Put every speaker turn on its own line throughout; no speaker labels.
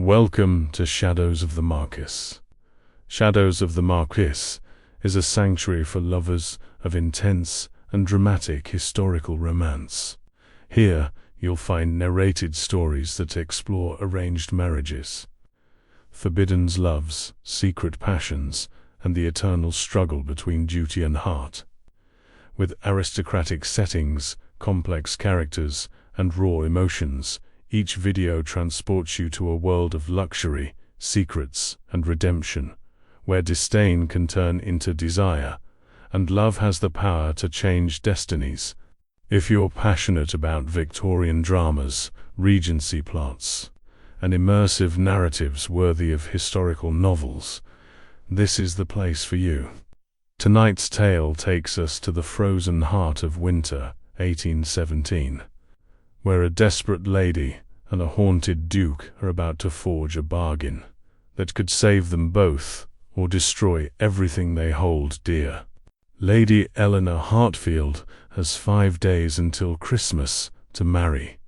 Welcome to Shadows of the Marquis. Shadows of the Marquis is a sanctuary for lovers of intense and dramatic historical romance. Here, you'll find narrated stories that explore arranged marriages, forbidden loves, secret passions, and the eternal struggle between duty and heart. With aristocratic settings, complex characters, and raw emotions, each video transports you to a world of luxury, secrets, and redemption, where disdain can turn into desire, and love has the power to change destinies. If you're passionate about Victorian dramas, Regency plots, and immersive narratives worthy of historical novels, this is the place for you. Tonight's tale takes us to the frozen heart of winter, 1817. Where a desperate lady and a haunted duke are about to forge a bargain that could save them both or destroy everything they hold dear. Lady Eleanor Hartfield has 5 days until Christmas to marry,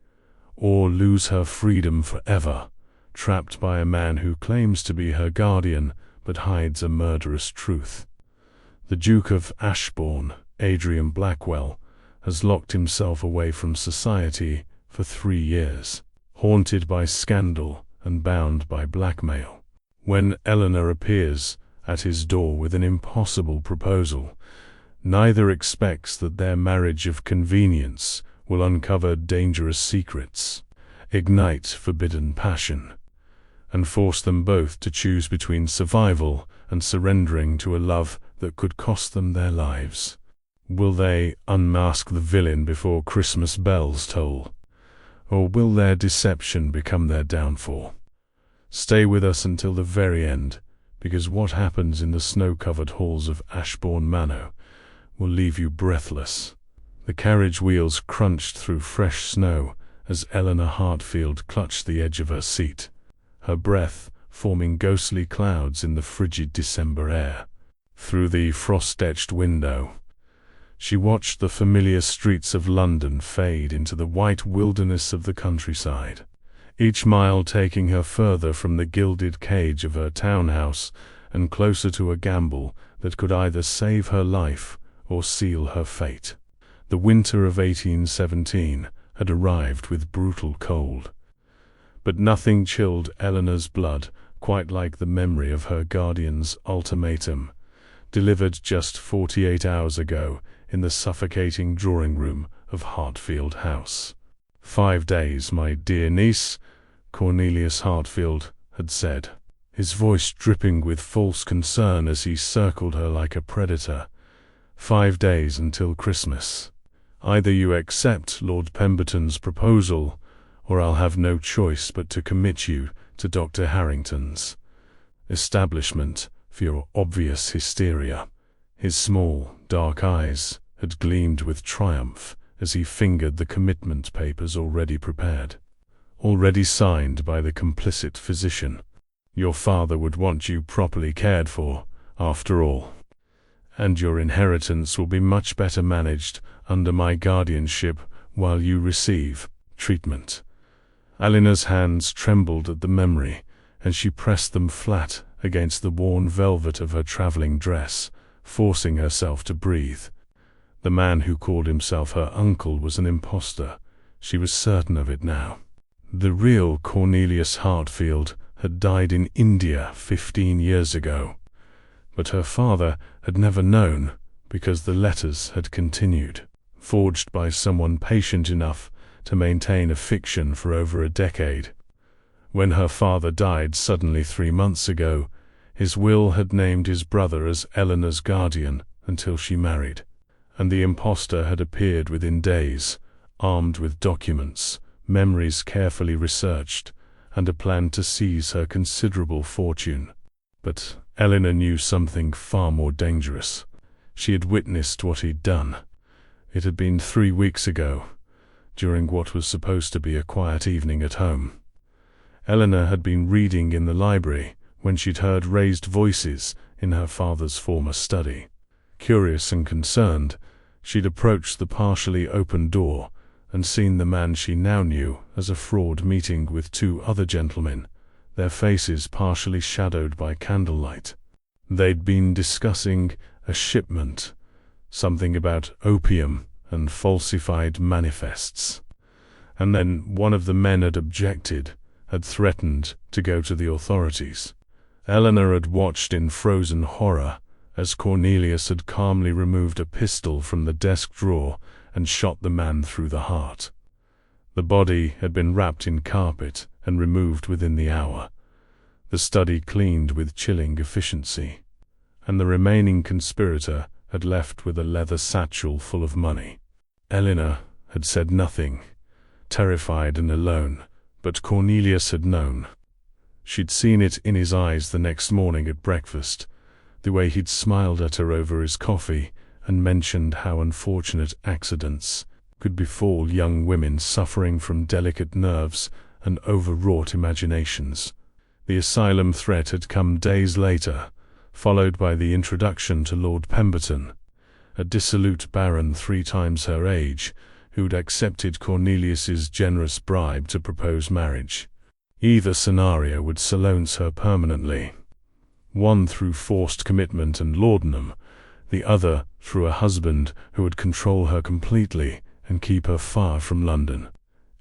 or lose her freedom forever, trapped by a man who claims to be her guardian but hides a murderous truth. The Duke of Ashbourne, Adrian Blackwell, has locked himself away from society for 3 years, haunted by scandal and bound by blackmail. When Eleanor appears at his door with an impossible proposal, neither expects that their marriage of convenience will uncover dangerous secrets, ignite forbidden passion, and force them both to choose between survival and surrendering to a love that could cost them their lives. Will they unmask the villain before Christmas bells toll? Or will their deception become their downfall? Stay with us until the very end, because what happens in the snow-covered halls of Ashbourne Manor will leave you breathless. The carriage wheels crunched through fresh snow as Eleanor Hartfield clutched the edge of her seat, her breath forming ghostly clouds in the frigid December air. Through the frost-etched window, she watched the familiar streets of London fade into the white wilderness of the countryside, each mile taking her further from the gilded cage of her townhouse and closer to a gamble that could either save her life or seal her fate. The winter of 1817 had arrived with brutal cold, but nothing chilled Eleanor's blood quite like the memory of her guardian's ultimatum, delivered just 48 hours ago in the suffocating drawing-room of Hartfield House. 5 days, my dear niece, Cornelius Hartfield had said, his voice dripping with false concern as he circled her like a predator. 5 days until Christmas. Either you accept Lord Pemberton's proposal, or I'll have no choice but to commit you to Dr. Harrington's establishment for your obvious hysteria. His small, dark eyes had gleamed with triumph as he fingered the commitment papers already prepared, already signed by the complicit physician. Your father would want you properly cared for, after all, and your inheritance will be much better managed under my guardianship while you receive treatment. Eleanor's hands trembled at the memory, and she pressed them flat against the worn velvet of her traveling dress, forcing herself to breathe. The man who called himself her uncle was an impostor. She was certain of it now. The real Cornelius Hartfield had died in India 15 years ago, but her father had never known because the letters had continued, forged by someone patient enough to maintain a fiction for over a decade. When her father died suddenly 3 months ago, his will had named his brother as Eleanor's guardian until she married, and the impostor had appeared within days, armed with documents, memories carefully researched, and a plan to seize her considerable fortune. But Eleanor knew something far more dangerous. She had witnessed what he'd done. It had been 3 weeks ago, during what was supposed to be a quiet evening at home. Eleanor had been reading in the library when she'd heard raised voices in her father's former study. Curious and concerned, she'd approached the partially open door and seen the man she now knew as a fraud meeting with 2 other gentlemen, their faces partially shadowed by candlelight. They'd been discussing a shipment, something about opium and falsified manifests. And then one of the men had objected, had threatened to go to the authorities. Eleanor had watched in frozen horror as Cornelius had calmly removed a pistol from the desk drawer and shot the man through the heart. The body had been wrapped in carpet and removed within the hour, the study cleaned with chilling efficiency, and the remaining conspirator had left with a leather satchel full of money. Eleanor had said nothing, terrified and alone, but Cornelius had known. She'd seen it in his eyes the next morning at breakfast, the way he'd smiled at her over his coffee and mentioned how unfortunate accidents could befall young women suffering from delicate nerves and overwrought imaginations. The asylum threat had come days later, followed by the introduction to Lord Pemberton, a dissolute baron 3 times her age, who'd accepted Cornelius's generous bribe to propose marriage. Either scenario would silence her permanently, one through forced commitment and laudanum, the other through a husband who would control her completely and keep her far from London.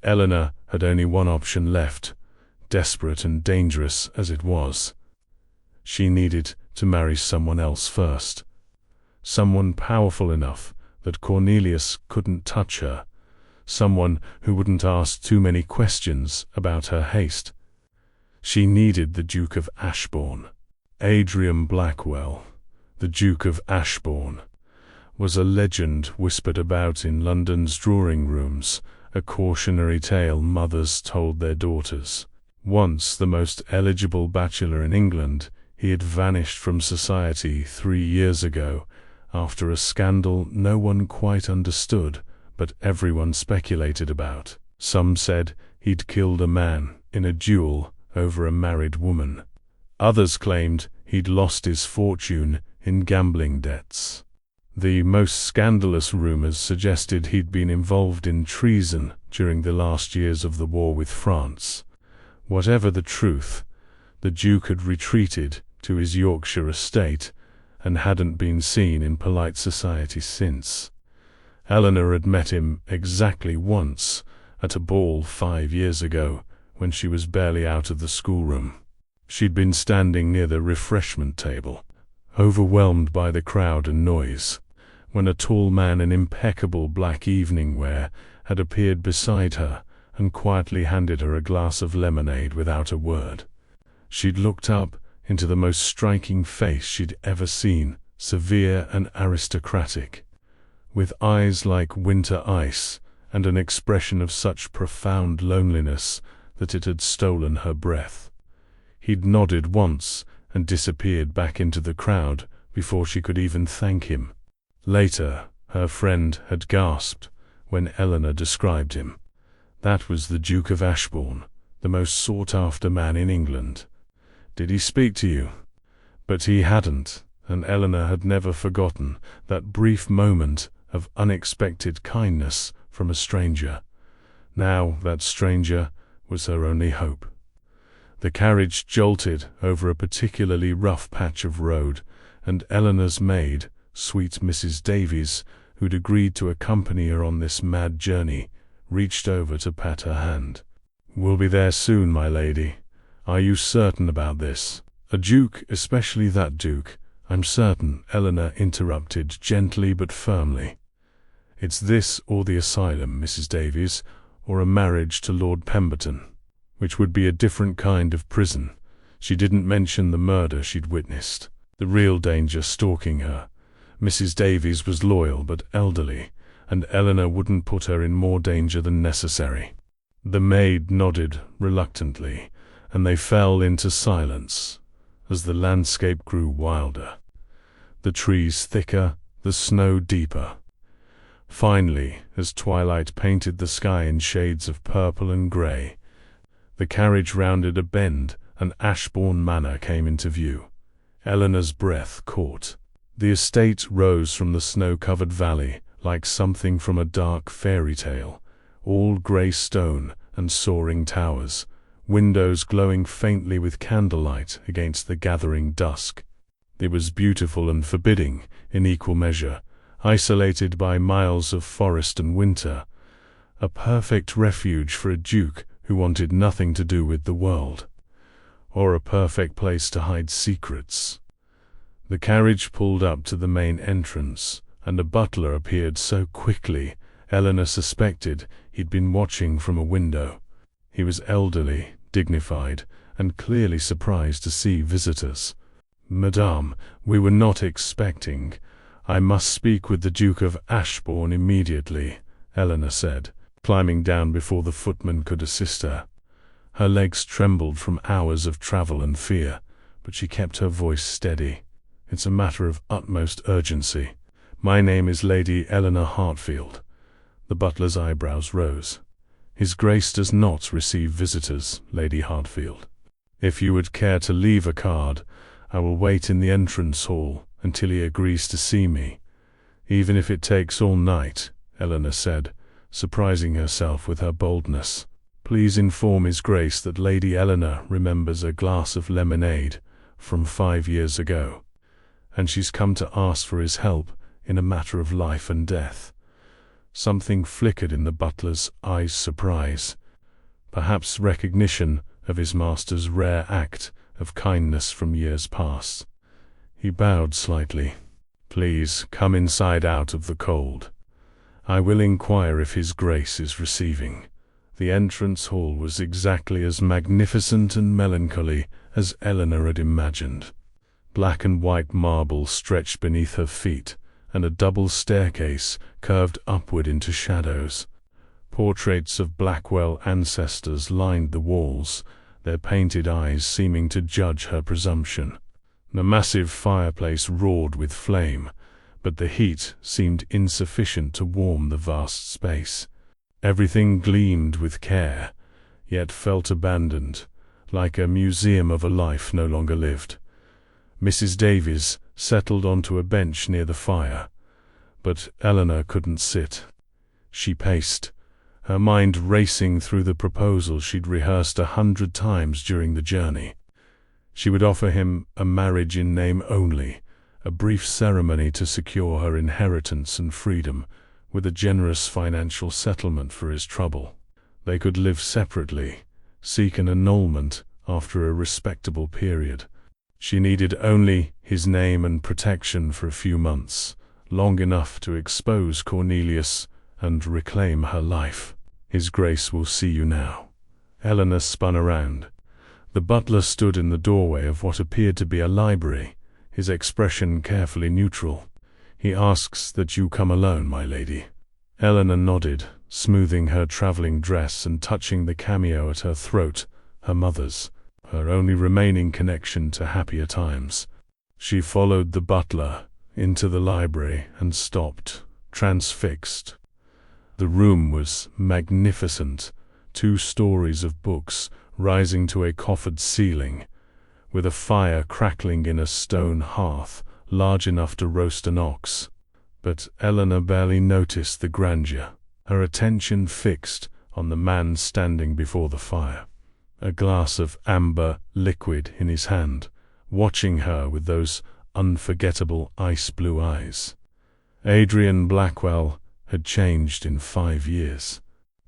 Eleanor had only one option left, desperate and dangerous as it was. She needed to marry someone else first. Someone powerful enough that Cornelius couldn't touch her. Someone who wouldn't ask too many questions about her haste. She needed the Duke of Ashbourne. Adrian Blackwell, the Duke of Ashbourne, was a legend whispered about in London's drawing rooms, a cautionary tale mothers told their daughters. Once the most eligible bachelor in England, he had vanished from society 3 years ago, after a scandal no one quite understood, but everyone speculated about. Some said he'd killed a man in a duel over a married woman. Others claimed he'd lost his fortune in gambling debts. The most scandalous rumors suggested he'd been involved in treason during the last years of the war with France. Whatever the truth, the Duke had retreated to his Yorkshire estate and hadn't been seen in polite society since. Eleanor had met him exactly once, at a ball 5 years ago, when she was barely out of the schoolroom. She'd been standing near the refreshment table, overwhelmed by the crowd and noise, when a tall man in impeccable black evening wear had appeared beside her and quietly handed her a glass of lemonade without a word. She'd looked up into the most striking face she'd ever seen, severe and aristocratic, with eyes like winter ice and an expression of such profound loneliness that it had stolen her breath. He'd nodded once and disappeared back into the crowd before she could even thank him. Later, her friend had gasped when Eleanor described him. That was the Duke of Ashbourne, the most sought-after man in England. Did he speak to you? But he hadn't, and Eleanor had never forgotten that brief moment of unexpected kindness from a stranger. Now that stranger was her only hope. The carriage jolted over a particularly rough patch of road, and Eleanor's maid, sweet Mrs. Davies, who'd agreed to accompany her on this mad journey, reached over to pat her hand. "We'll be there soon, my lady. Are you certain about this?" "A duke, especially that duke, I'm certain," Eleanor interrupted gently but firmly. "It's this or the asylum, Mrs. Davies, or a marriage to Lord Pemberton, which would be a different kind of prison." She didn't mention the murder she'd witnessed, the real danger stalking her. Mrs. Davies was loyal but elderly, and Eleanor wouldn't put her in more danger than necessary. The maid nodded reluctantly, and they fell into silence as the landscape grew wilder, the trees thicker, the snow deeper. Finally, as twilight painted the sky in shades of purple and grey, the carriage rounded a bend and Ashbourne Manor came into view. Eleanor's breath caught. The estate rose from the snow-covered valley like something from a dark fairy tale, all grey stone and soaring towers, windows glowing faintly with candlelight against the gathering dusk. It was beautiful and forbidding in equal measure, isolated by miles of forest and winter, a perfect refuge for a duke who wanted nothing to do with the world, or a perfect place to hide secrets. The carriage pulled up to the main entrance, and a butler appeared so quickly Eleanor suspected he'd been watching from a window. He was elderly, dignified, and clearly surprised to see visitors. "Madame, we were not expecting. I must speak with the Duke of Ashbourne immediately," Eleanor said, climbing down before the footman could assist her. Her legs trembled from hours of travel and fear, but she kept her voice steady. "It's a matter of utmost urgency. My name is Lady Eleanor Hartfield." The butler's eyebrows rose. "His Grace does not receive visitors, Lady Hartfield. If you would care to leave a card, I will wait in the entrance hall until he agrees to see me, even if it takes all night," Eleanor said, surprising herself with her boldness. "Please inform His Grace that Lady Eleanor remembers a glass of lemonade from 5 years ago, and she's come to ask for his help in a matter of life and death." Something flickered in the butler's eyes, surprise, perhaps recognition of his master's rare act of kindness from years past. He bowed slightly. "Please come inside out of the cold. I will inquire if His Grace is receiving." The entrance hall was exactly as magnificent and melancholy as Eleanor had imagined. Black and white marble stretched beneath her feet, and a double staircase curved upward into shadows. Portraits of Blackwell ancestors lined the walls, their painted eyes seeming to judge her presumption. The massive fireplace roared with flame, but the heat seemed insufficient to warm the vast space. Everything gleamed with care, yet felt abandoned, like a museum of a life no longer lived. Mrs. Davies settled onto a bench near the fire, but Eleanor couldn't sit. She paced, her mind racing through the proposal she'd rehearsed 100 times during the journey. She would offer him a marriage in name only, a brief ceremony to secure her inheritance and freedom, with a generous financial settlement for his trouble. They could live separately, seek an annulment after a respectable period. She needed only his name and protection for a few months, long enough to expose Cornelius and reclaim her life. "His Grace will see you now." Eleanor spun around. The butler stood in the doorway of what appeared to be a library, his expression carefully neutral. "He asks that you come alone, my lady." Eleanor nodded, smoothing her traveling dress and touching the cameo at her throat, her mother's, her only remaining connection to happier times. She followed the butler into the library and stopped, transfixed. The room was magnificent, 2 stories of books rising to a coffered ceiling, with a fire crackling in a stone hearth large enough to roast an ox. But Eleanor barely noticed the grandeur, her attention fixed on the man standing before the fire, a glass of amber liquid in his hand, watching her with those unforgettable ice-blue eyes. Adrian Blackwell had changed in 5 years.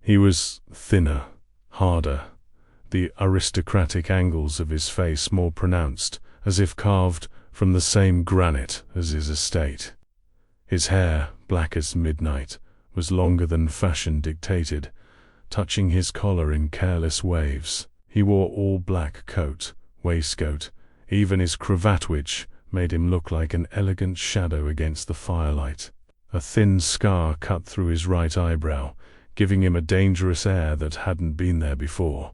He was thinner, harder, the aristocratic angles of his face more pronounced, as if carved from the same granite as his estate. His hair, black as midnight, was longer than fashion dictated, touching his collar in careless waves. He wore all black coat, waistcoat, even his cravat, which made him look like an elegant shadow against the firelight. A thin scar cut through his right eyebrow, giving him a dangerous air that hadn't been there before.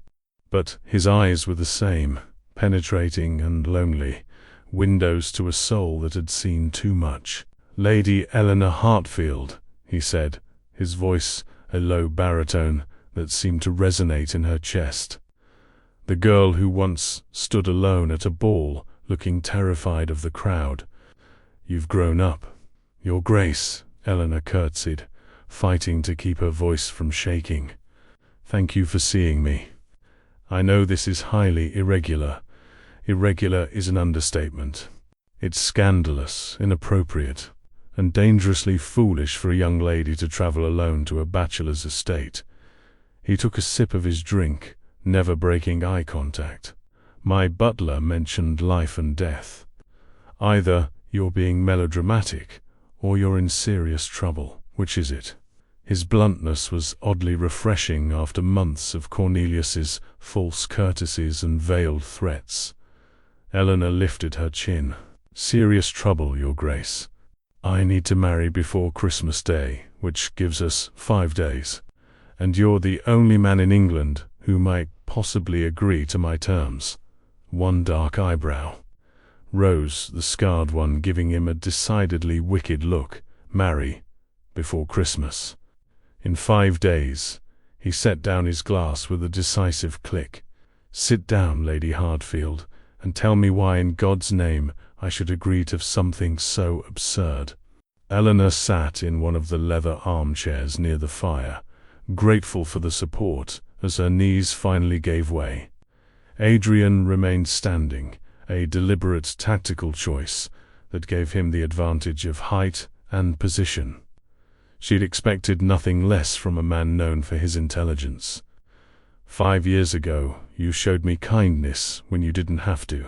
But his eyes were the same, penetrating and lonely, windows to a soul that had seen too much. "Lady Eleanor Hartfield," he said, his voice a low baritone that seemed to resonate in her chest. The girl who once stood alone at a ball, looking terrified of the crowd. "You've grown up." "Your Grace," Eleanor curtsied, fighting to keep her voice from shaking. "Thank you for seeing me. I know this is highly irregular. Irregular is an understatement. It's scandalous, inappropriate, and dangerously foolish for a young lady to travel alone to a bachelor's estate. He took a sip of his drink, never breaking eye contact. My butler mentioned life and death. Either you're being melodramatic, or you're in serious trouble. Which is it? His bluntness was oddly refreshing after months of Cornelius's false courtesies and veiled threats. Eleanor lifted her chin. Serious trouble, Your Grace. I need to marry before Christmas Day, which gives us 5 days. And you're the only man in England who might possibly agree to my terms. One dark eyebrow. Rose, the scarred one, giving him a decidedly wicked look. Marry before Christmas. In 5 days. He set down his glass with a decisive click. Sit down, Lady Hartfield, and tell me why in God's name I should agree to something so absurd. Eleanor sat in one of the leather armchairs near the fire, grateful for the support as her knees finally gave way. Adrian remained standing, a deliberate tactical choice that gave him the advantage of height and position. She'd expected nothing less from a man known for his intelligence. 5 years ago, you showed me kindness when you didn't have to,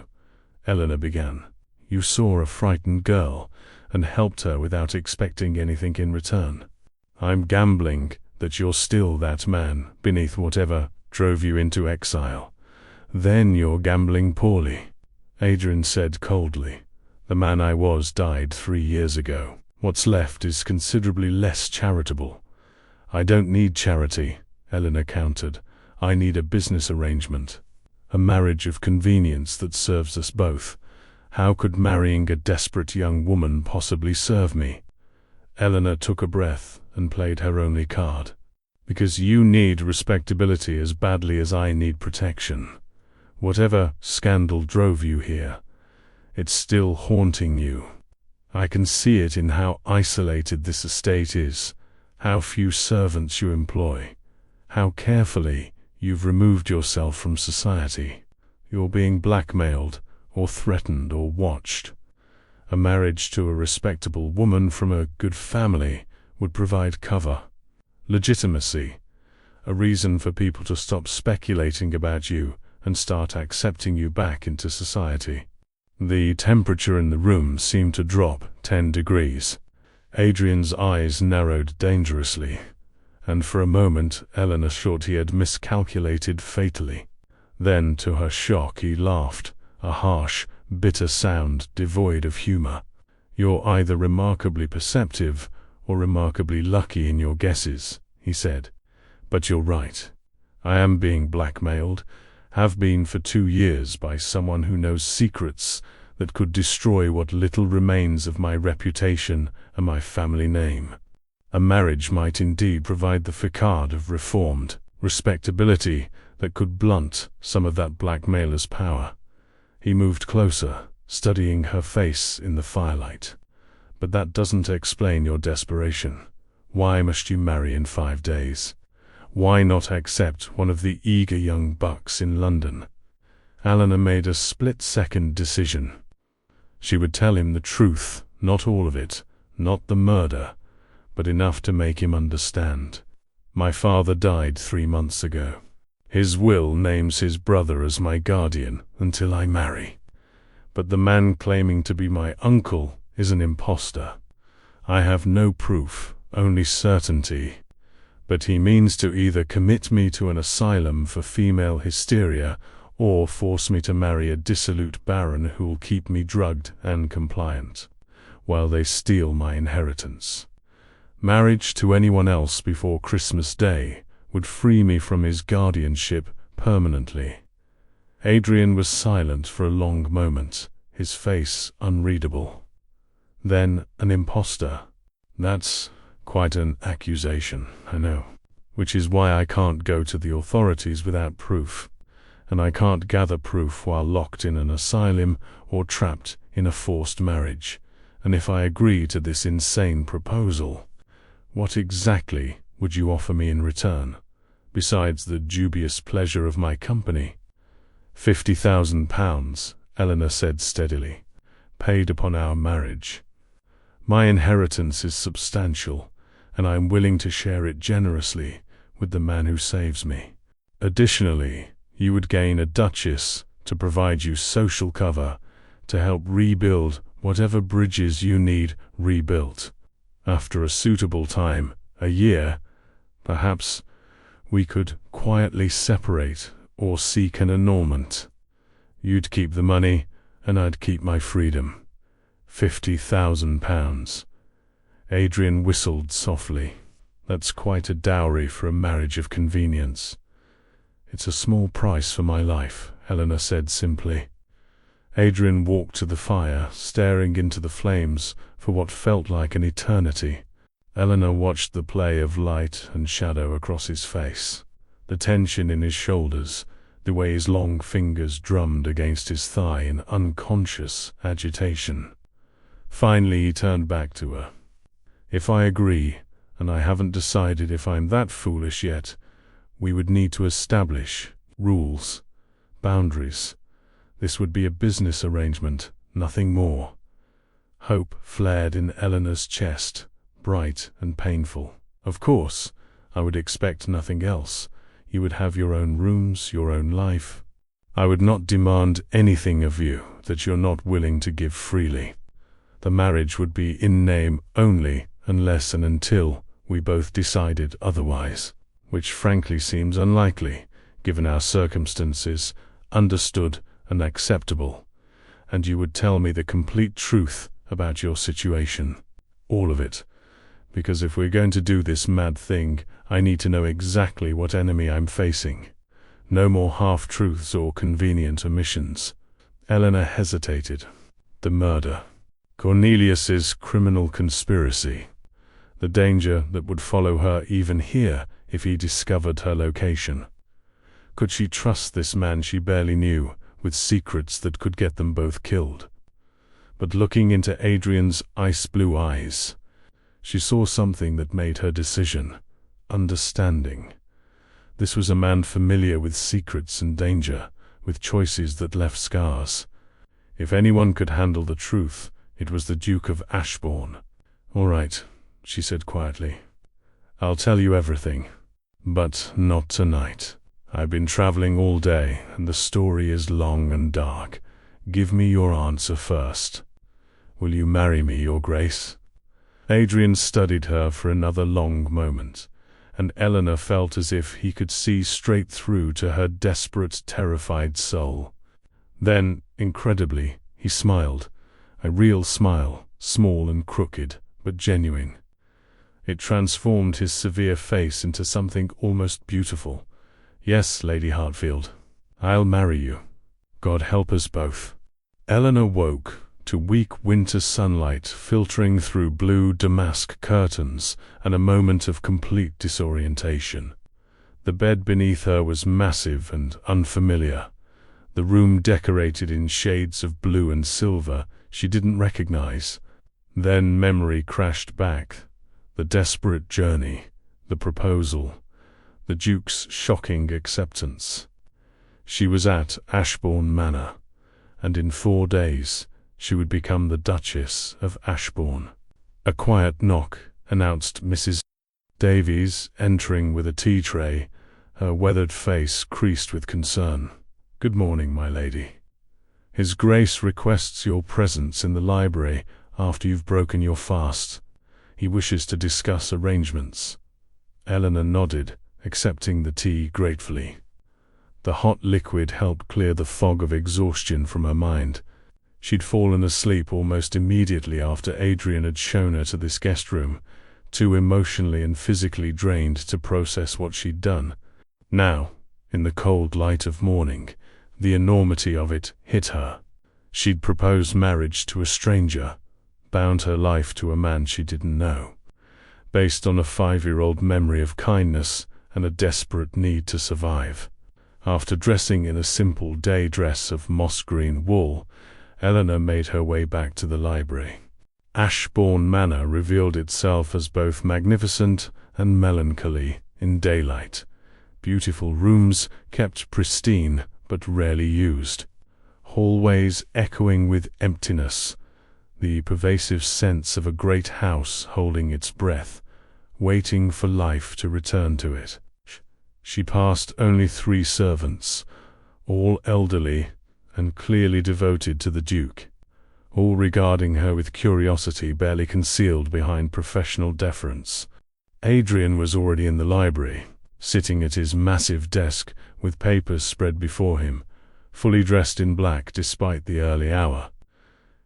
Eleanor began. You saw a frightened girl and helped her without expecting anything in return. I'm gambling that you're still that man beneath whatever drove you into exile. Then you're gambling poorly, Adrian said coldly. The man I was died 3 years ago. What's left is considerably less charitable. I don't need charity, Eleanor countered. I need a business arrangement. A marriage of convenience that serves us both. How could marrying a desperate young woman possibly serve me? Eleanor took a breath and played her only card. Because you need respectability as badly as I need protection. Whatever scandal drove you here, it's still haunting you. I can see it in how isolated this estate is, how few servants you employ, how carefully you've removed yourself from society. You're being blackmailed, or threatened, or watched. A marriage to a respectable woman from a good family would provide cover, legitimacy, a reason for people to stop speculating about you and start accepting you back into society. The temperature in the room seemed to drop 10 degrees. Adrian's eyes narrowed dangerously, and for a moment Eleanor thought he had miscalculated fatally. Then, to her shock, he laughed, a harsh, bitter sound devoid of humor. You're either remarkably perceptive or remarkably lucky in your guesses, he said. But you're right. I am being blackmailed, have been for 2 years, by someone who knows secrets that could destroy what little remains of my reputation and my family name. A marriage might indeed provide the facade of reformed respectability that could blunt some of that blackmailer's power. He moved closer, studying her face in the firelight. But that doesn't explain your desperation. Why must you marry in 5 days? Why not accept one of the eager young bucks in London? Eleanor made a split-second decision. She would tell him the truth, not all of it, not the murder, but enough to make him understand. My father died 3 months ago. His will names his brother as my guardian until I marry. But the man claiming to be my uncle is an impostor. I have no proof, only certainty. But he means to either commit me to an asylum for female hysteria or force me to marry a dissolute baron who'll keep me drugged and compliant, while they steal my inheritance. Marriage to anyone else before Christmas Day would free me from his guardianship permanently. Adrian was silent for a long moment, his face unreadable. Then, an impostor. That's quite an accusation, I know. Which is why I can't go to the authorities without proof. And I can't gather proof while locked in an asylum or trapped in a forced marriage. And if I agree to this insane proposal, what exactly would you offer me in return? besides the dubious pleasure of my company. £50,000, Eleanor said steadily, paid upon our marriage. My inheritance is substantial, and I am willing to share it generously with the man who saves me. Additionally, you would gain a duchess to provide you social cover to help rebuild whatever bridges you need rebuilt. After a suitable time, a year, perhaps, we could quietly separate or seek an annulment. You'd keep the money, and I'd keep my freedom. £50,000. Adrian whistled softly. That's quite a dowry for a marriage of convenience. It's a small price for my life, Eleanor said simply. Adrian walked to the fire, staring into the flames for what felt like an eternity. Eleanor watched the play of light and shadow across his face, the tension in his shoulders, the way his long fingers drummed against his thigh in unconscious agitation. Finally he turned back to her. If I agree, and I haven't decided if I'm that foolish yet, we would need to establish rules, boundaries. This would be a business arrangement, nothing more. Hope flared in Eleanor's chest, bright and painful. Of course, I would expect nothing else. You would have your own rooms, your own life. I would not demand anything of you that you're not willing to give freely. The marriage would be in name only, unless and until we both decided otherwise, which frankly seems unlikely, given our circumstances, understood and acceptable. And you would tell me the complete truth about your situation. All of it. Because if we're going to do this mad thing, I need to know exactly what enemy I'm facing. No more half-truths or convenient omissions. Eleanor hesitated. The murder. Cornelius's criminal conspiracy. The danger that would follow her even here if he discovered her location. Could she trust this man she barely knew, with secrets that could get them both killed? But looking into Adrian's ice-blue eyes, she saw something that made her decision. Understanding. This was a man familiar with secrets and danger, with choices that left scars. If anyone could handle the truth, it was the Duke of Ashbourne. All right, she said quietly. I'll tell you everything. But not tonight. I've been traveling all day, and the story is long and dark. Give me your answer first. Will you marry me, Your Grace? Adrian studied her for another long moment, and Eleanor felt as if he could see straight through to her desperate, terrified soul. Then, incredibly, he smiled, a real smile, small and crooked, but genuine. It transformed his severe face into something almost beautiful. Yes, Lady Hartfield, I'll marry you. God help us both. Eleanor woke to weak winter sunlight filtering through blue damask curtains and a moment of complete disorientation. The bed beneath her was massive and unfamiliar, the room decorated in shades of blue and silver she didn't recognize. Then memory crashed back. The desperate journey, the proposal, the Duke's shocking acceptance. She was at Ashbourne Manor, and in 4 days she would become the Duchess of Ashbourne. A quiet knock announced Mrs. Davies entering with a tea tray, her weathered face creased with concern. Good morning, my lady. His Grace requests your presence in the library after you've broken your fast. He wishes to discuss arrangements. Eleanor nodded, accepting the tea gratefully. The hot liquid helped clear the fog of exhaustion from her mind. She'd fallen asleep almost immediately after Adrian had shown her to this guest room, too emotionally and physically drained to process what she'd done. Now, in the cold light of morning, the enormity of it hit her. She'd proposed marriage to a stranger, bound her life to a man she didn't know, based on a 5-year-old memory of kindness and a desperate need to survive. After dressing in a simple day dress of moss-green wool, Eleanor made her way back to the library. Ashbourne Manor revealed itself as both magnificent and melancholy in daylight. Beautiful rooms, kept pristine, but rarely used. Hallways echoing with emptiness. The pervasive sense of a great house holding its breath, waiting for life to return to it. She passed only 3 servants, all elderly and clearly devoted to the Duke, all regarding her with curiosity barely concealed behind professional deference. Adrian was already in the library, sitting at his massive desk with papers spread before him, fully dressed in black despite the early hour.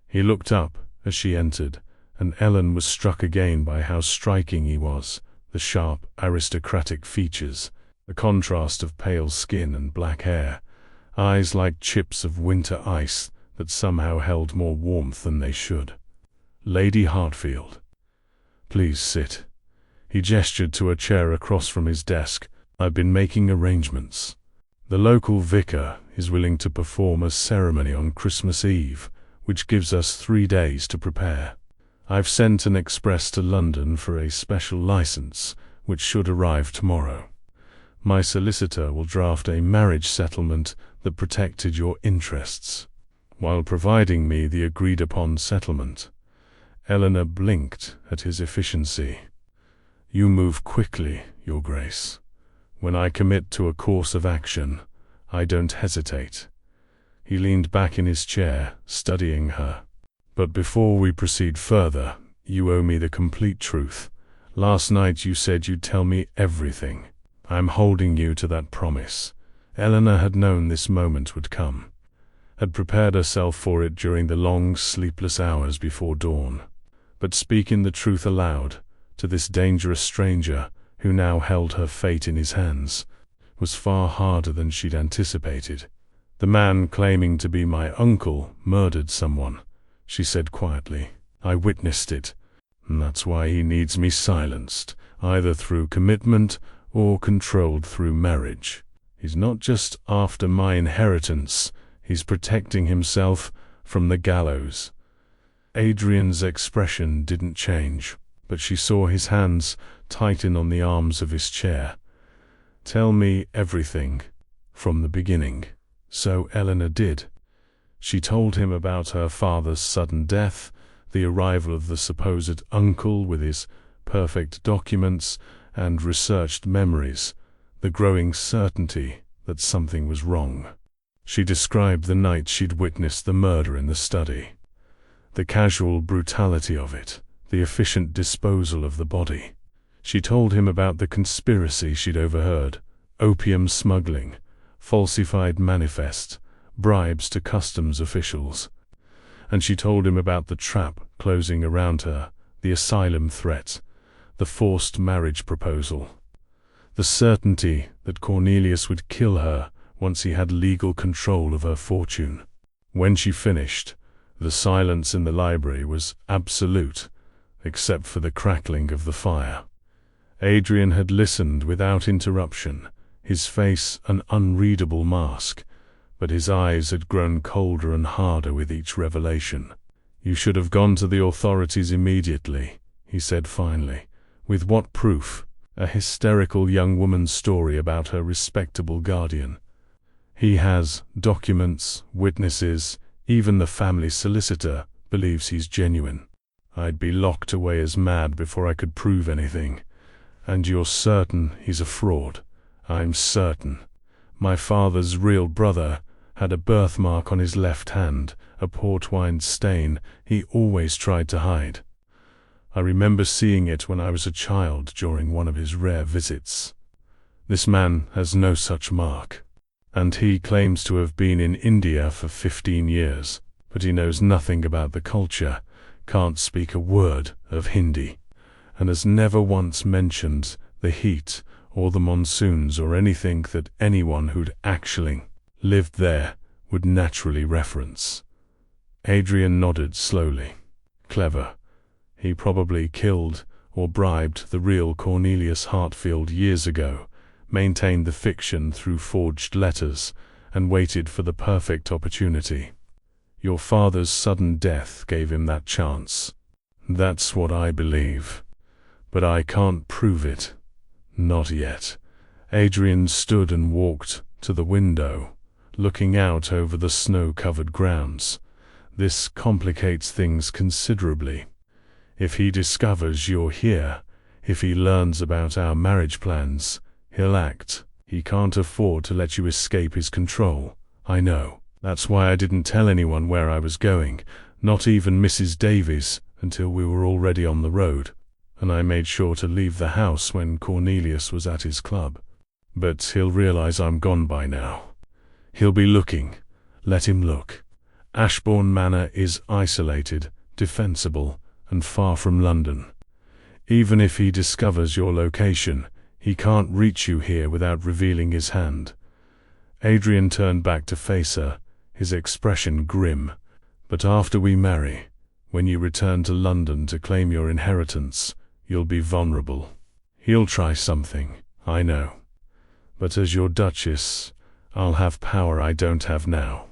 He looked up as she entered, and Ellen was struck again by how striking he was, the sharp, aristocratic features, the contrast of pale skin and black hair, eyes like chips of winter ice that somehow held more warmth than they should. "Lady Hartfield, please sit." He gestured to a chair across from his desk. "I've been making arrangements. The local vicar is willing to perform a ceremony on Christmas Eve, which gives us 3 days to prepare. I've sent an express to London for a special license, which should arrive tomorrow. My solicitor will draft a marriage settlement that protected your interests, while providing me the agreed-upon settlement." Eleanor blinked at his efficiency. "You move quickly, Your Grace. When I commit to a course of action, I don't hesitate." He leaned back in his chair, studying her. "But before we proceed further, you owe me the complete truth. Last night you said you'd tell me everything. I'm holding you to that promise." Eleanor had known this moment would come, had prepared herself for it during the long, sleepless hours before dawn. But speaking the truth aloud, to this dangerous stranger, who now held her fate in his hands, was far harder than she'd anticipated. "The man claiming to be my uncle murdered someone," she said quietly. "I witnessed it, and that's why he needs me silenced, either through commitment or controlled through marriage. He's not just after my inheritance, he's protecting himself from the gallows." Adrian's expression didn't change, but she saw his hands tighten on the arms of his chair. "Tell me everything, from the beginning." So Eleanor did. She told him about her father's sudden death, the arrival of the supposed uncle with his perfect documents and researched memories, the growing certainty that something was wrong. She described the night she'd witnessed the murder in the study, the casual brutality of it, the efficient disposal of the body. She told him about the conspiracy she'd overheard, opium smuggling, falsified manifest, bribes to customs officials. And she told him about the trap closing around her, the asylum threat, the forced marriage proposal, the certainty that Cornelius would kill her once he had legal control of her fortune. When she finished, the silence in the library was absolute, except for the crackling of the fire. Adrian had listened without interruption, his face an unreadable mask, but his eyes had grown colder and harder with each revelation. "You should have gone to the authorities immediately," he said finally. "With what proof?" A hysterical young woman's story about her respectable guardian. "He has documents, witnesses, even the family solicitor believes he's genuine. I'd be locked away as mad before I could prove anything. And you're certain he's a fraud?" "I'm certain. My father's real brother had a birthmark on his left hand, a port wine stain he always tried to hide. I remember seeing it when I was a child during one of his rare visits. This man has no such mark. And he claims to have been in India for 15 years, but he knows nothing about the culture, can't speak a word of Hindi, and has never once mentioned the heat or the monsoons or anything that anyone who'd actually lived there would naturally reference." Adrian nodded slowly. "Clever. He probably killed or bribed the real Cornelius Hartfield years ago, maintained the fiction through forged letters, and waited for the perfect opportunity. Your father's sudden death gave him that chance." "That's what I believe. But I can't prove it. Not yet." Adrian stood and walked to the window, looking out over the snow-covered grounds. This complicates things considerably. If he discovers you're here, if he learns about our marriage plans, he'll act. He can't afford to let you escape his control. I know. That's why I didn't tell anyone where I was going, not even Mrs. Davies, until we were already on the road, and I made sure to leave the house when Cornelius was at his club. But he'll realize I'm gone by now. He'll be looking. Let him look. Ashbourne Manor is isolated, defensible, and far from London. Even if he discovers your location, he can't reach you here without revealing his hand. Adrian turned back to face her, his expression grim. But after we marry, when you return to London to claim your inheritance, you'll be vulnerable. He'll try something, I know. But as your Duchess, I'll have power I don't have now.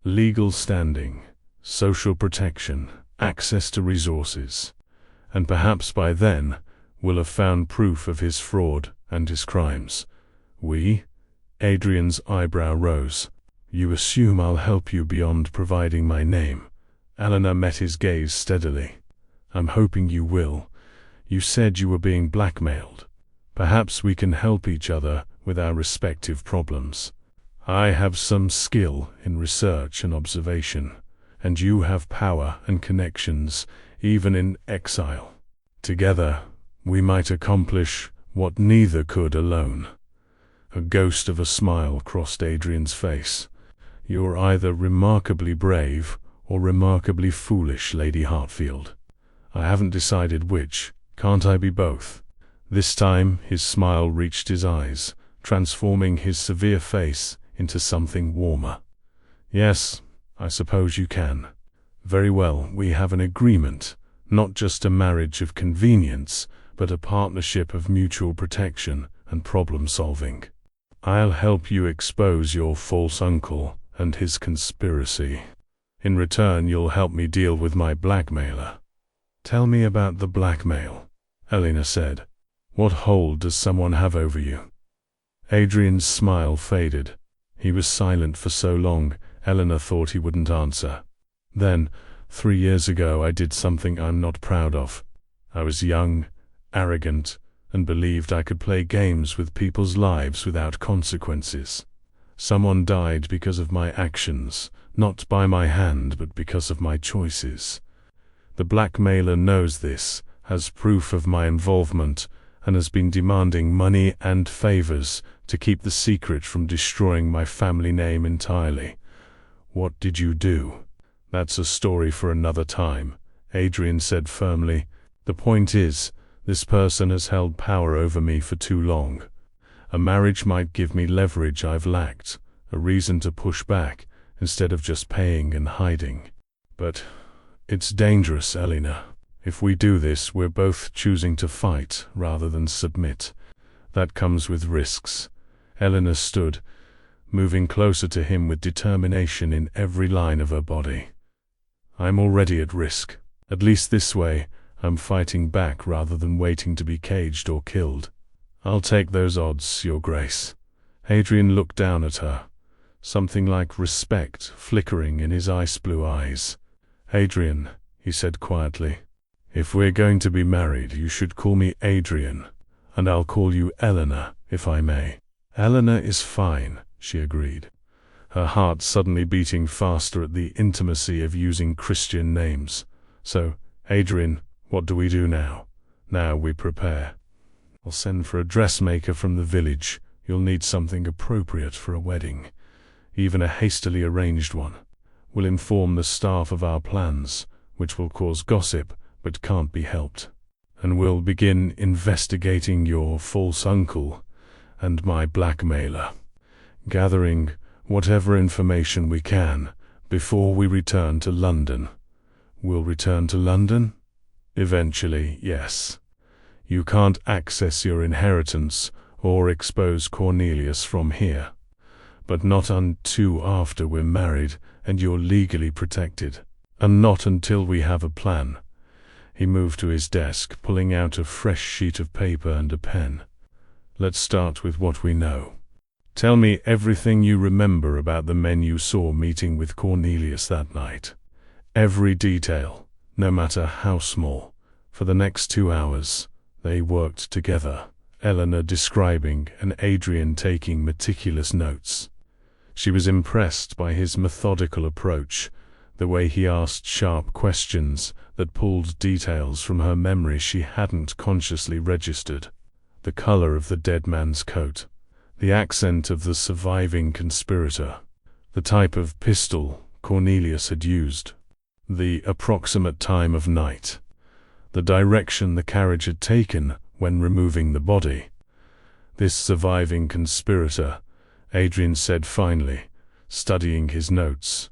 Legal standing, social protection, access to resources. And perhaps by then, we'll have found proof of his fraud and his crimes. We? Adrian's eyebrow rose. You assume I'll help you beyond providing my name. Eleanor met his gaze steadily. I'm hoping you will. You said you were being blackmailed. Perhaps we can help each other with our respective problems. I have some skill in research and observation, and you have power and connections, even in exile. Together, we might accomplish what neither could alone. A ghost of a smile crossed Adrian's face. You're either remarkably brave or remarkably foolish, Lady Hartfield. I haven't decided which. Can't I be both? This time his smile reached his eyes, transforming his severe face into something warmer. Yes, I suppose you can. Very well, we have an agreement, not just a marriage of convenience, but a partnership of mutual protection and problem-solving. I'll help you expose your false uncle and his conspiracy. In return, you'll help me deal with my blackmailer. Tell me about the blackmail, Eleanor said. What hold does someone have over you? Adrian's smile faded. He was silent for so long, Eleanor thought he wouldn't answer. Then, 3 years ago, I did something I'm not proud of. I was young, arrogant, and believed I could play games with people's lives without consequences. Someone died because of my actions, not by my hand but because of my choices. The blackmailer knows this, has proof of my involvement, and has been demanding money and favors to keep the secret from destroying my family name entirely. What did you do? That's a story for another time, Adrian said firmly. The point is, this person has held power over me for too long. A marriage might give me leverage I've lacked, a reason to push back, instead of just paying and hiding. But it's dangerous, Eleanor. If we do this, we're both choosing to fight rather than submit. That comes with risks. Eleanor stood, moving closer to him with determination in every line of her body. I'm already at risk. At least this way, I'm fighting back rather than waiting to be caged or killed. I'll take those odds, Your Grace. Adrian looked down at her, something like respect flickering in his ice-blue eyes. Adrian, he said quietly, if we're going to be married, you should call me Adrian, and I'll call you Eleanor, if I may. Eleanor is fine, she agreed, her heart suddenly beating faster at the intimacy of using Christian names. So, Adrian, what do we do now? Now we prepare. I'll send for a dressmaker from the village. You'll need something appropriate for a wedding, even a hastily arranged one. We'll inform the staff of our plans, which will cause gossip, but can't be helped. And we'll begin investigating your false uncle and my blackmailer, gathering whatever information we can before we return to London. We'll return to London? Eventually, yes. You can't access your inheritance or expose Cornelius from here, but not until after we're married and you're legally protected, and not until we have a plan. He moved to his desk, pulling out a fresh sheet of paper and a pen. Let's start with what we know. Tell me everything you remember about the men you saw meeting with Cornelius that night. Every detail, no matter how small. For the next 2 hours, they worked together, Eleanor describing and Adrian taking meticulous notes. She was impressed by his methodical approach, the way he asked sharp questions that pulled details from her memory she hadn't consciously registered. The color of the dead man's coat, the accent of the surviving conspirator, the type of pistol Cornelius had used, the approximate time of night, the direction the carriage had taken when removing the body. This surviving conspirator, Adrian said finally, studying his notes.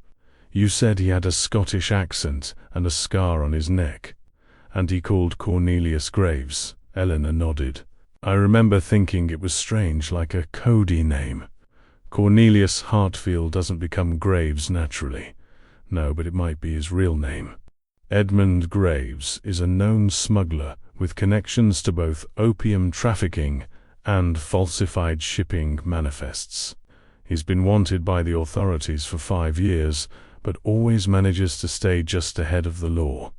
You said he had a Scottish accent and a scar on his neck, and he called Cornelius Graves. Eleanor nodded. I remember thinking it was strange, like a Cody name. Cornelius Hartfield doesn't become Graves naturally. No, but it might be his real name. Edmund Graves is a known smuggler with connections to both opium trafficking and falsified shipping manifests. He's been wanted by the authorities for 5 years, but always manages to stay just ahead of the law.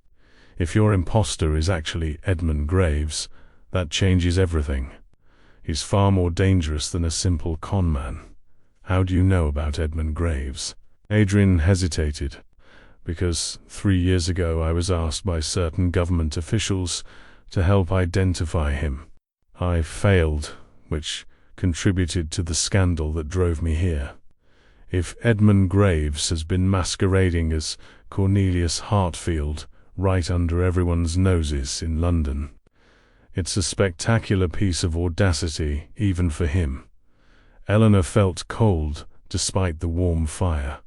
If your imposter is actually Edmund Graves, that changes everything. He's far more dangerous than a simple con man. How do you know about Edmund Graves? Adrian hesitated, because 3 years ago I was asked by certain government officials to help identify him. I failed, which contributed to the scandal that drove me here. If Edmund Graves has been masquerading as Cornelius Hartfield right under everyone's noses in London, it's a spectacular piece of audacity even for him. Eleanor felt cold despite the warm fire.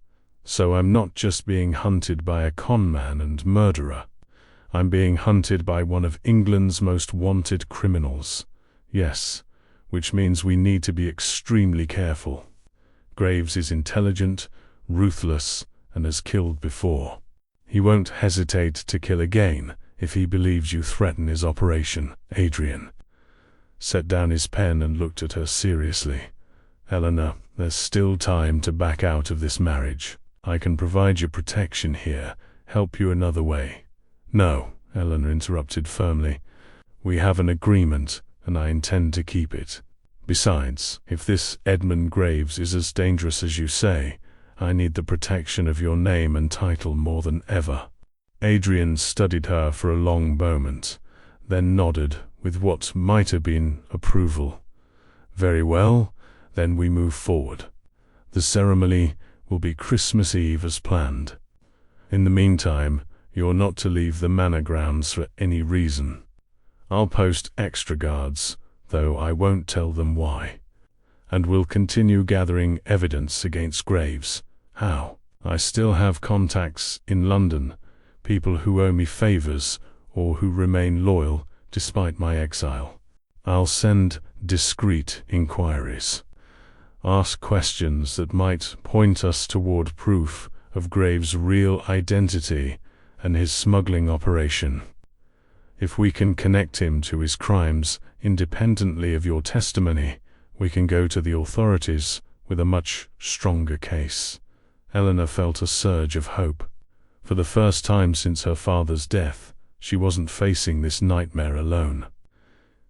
So I'm not just being hunted by a conman and murderer. I'm being hunted by one of England's most wanted criminals. Yes, which means we need to be extremely careful. Graves is intelligent, ruthless, and has killed before. He won't hesitate to kill again if he believes you threaten his operation. Adrian set down his pen and looked at her seriously. Eleanor, there's still time to back out of this marriage. I can provide you protection here, help you another way. No, Eleanor interrupted firmly. We have an agreement, and I intend to keep it. Besides, if this Edmund Graves is as dangerous as you say, I need the protection of your name and title more than ever. Adrian studied her for a long moment, then nodded with what might have been approval. Very well, then we move forward. The ceremony will be Christmas Eve as planned. In the meantime, you're not to leave the manor grounds for any reason. I'll post extra guards, though I won't tell them why. And we'll continue gathering evidence against Graves. How? I still have contacts in London, people who owe me favors or who remain loyal despite my exile. I'll send discreet inquiries. Ask questions that might point us toward proof of Graves' real identity and his smuggling operation. If we can connect him to his crimes independently of your testimony, we can go to the authorities with a much stronger case. Eleanor felt a surge of hope. For the first time since her father's death, she wasn't facing this nightmare alone.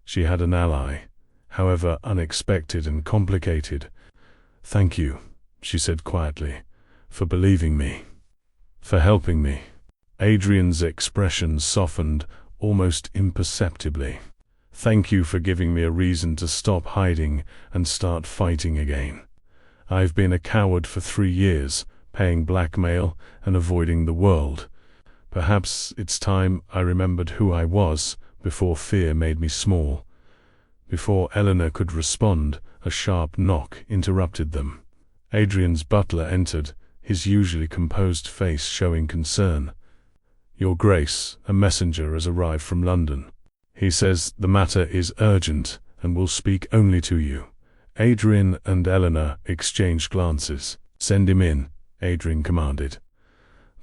She had an ally, however unexpected and complicated. Thank you, she said quietly, for believing me, for helping me. Adrian's expression softened almost imperceptibly. Thank you for giving me a reason to stop hiding and start fighting again. I've been a coward for 3 years, paying blackmail and avoiding the world. Perhaps it's time I remembered who I was before fear made me small. Before Eleanor could respond, a sharp knock interrupted them. Adrian's butler entered, his usually composed face showing concern. Your Grace, a messenger has arrived from London. He says the matter is urgent and will speak only to you. Adrian and Eleanor exchanged glances. Send him in, Adrian commanded.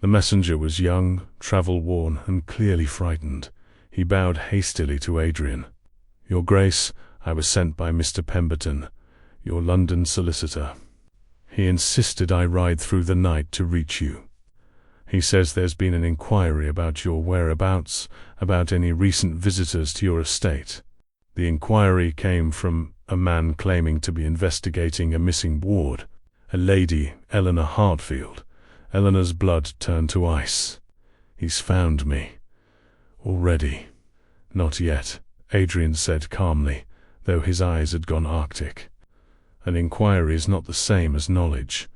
The messenger was young, travel-worn, and clearly frightened. He bowed hastily to Adrian. Your Grace, I was sent by Mr. Pemberton, your London solicitor. He insisted I ride through the night to reach you. He says there's been an inquiry about your whereabouts, about any recent visitors to your estate. The inquiry came from a man claiming to be investigating a missing ward, a lady, Eleanor Hartfield. Eleanor's blood turned to ice. He's found me. Already. Not yet, Adrian said calmly, though his eyes had gone arctic. An inquiry is not the same as knowledge.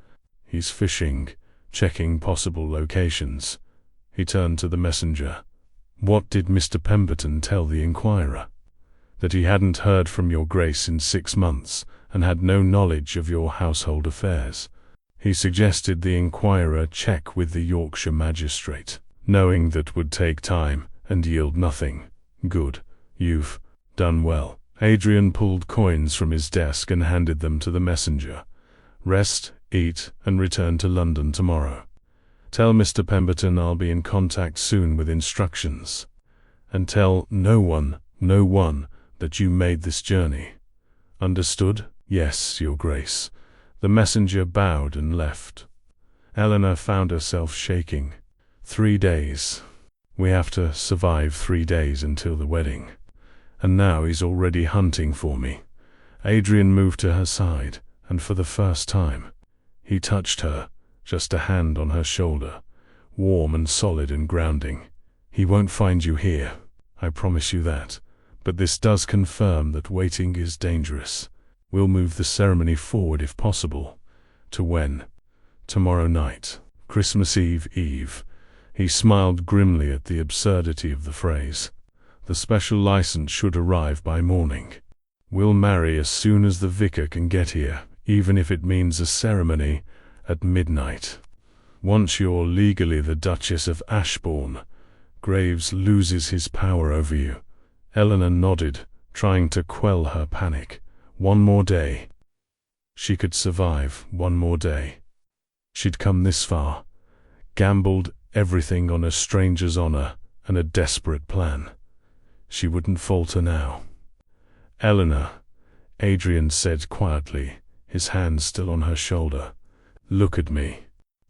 He's fishing, checking possible locations. He turned to the messenger. What did Mr. Pemberton tell the inquirer? That he hadn't heard from your Grace in 6 months, and had no knowledge of your household affairs. He suggested the inquirer check with the Yorkshire magistrate, knowing that would take time and yield nothing. Good. You've done well. Adrian pulled coins from his desk and handed them to the messenger. Rest, eat, and return to London tomorrow. Tell Mr. Pemberton I'll be in contact soon with instructions. And tell no one that you made this journey. Understood? Yes, Your Grace. The messenger bowed and left. Eleanor found herself shaking. 3 days. We have to survive 3 days until the wedding. And now he's already hunting for me. Adrian moved to her side, and for the first time, he touched her, just a hand on her shoulder, warm and solid and grounding. He won't find you here, I promise you that. But this does confirm that waiting is dangerous. We'll move the ceremony forward if possible. To when? Tomorrow night. Christmas Eve. He smiled grimly at the absurdity of the phrase. The special license should arrive by morning. We'll marry as soon as the vicar can get here, even if it means a ceremony at midnight. Once you're legally the Duchess of Ashbourne, Graves loses his power over you. Eleanor nodded, trying to quell her panic. 1 more day. She could survive 1 more day. She'd come this far, gambled everything on a stranger's honor and a desperate plan. She wouldn't falter now. Eleanor, Adrian said quietly, his hand still on her shoulder. Look at me.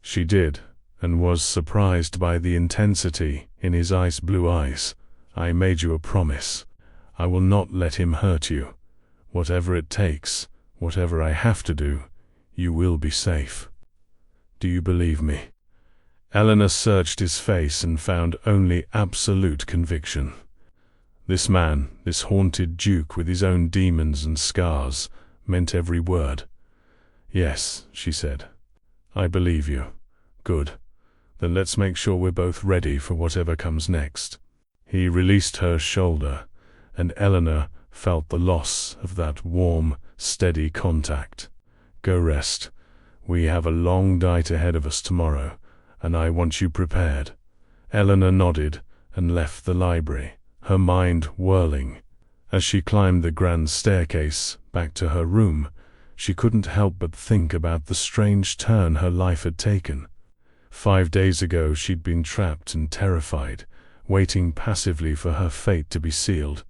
She did, and was surprised by the intensity in his ice blue eyes. I made you a promise. I will not let him hurt you. Whatever it takes, whatever I have to do, you will be safe. Do you believe me? Eleanor searched his face and found only absolute conviction. This man, this haunted duke with his own demons and scars, meant every word. Yes, she said. I believe you. Good. Then let's make sure we're both ready for whatever comes next. He released her shoulder, and Eleanor felt the loss of that warm, steady contact. Go rest. We have a long night ahead of us tomorrow, and I want you prepared. Eleanor nodded and left the library, her mind whirling. As she climbed the grand staircase back to her room, she couldn't help but think about the strange turn her life had taken. 5 days ago she'd been trapped and terrified, waiting passively for her fate to be sealed.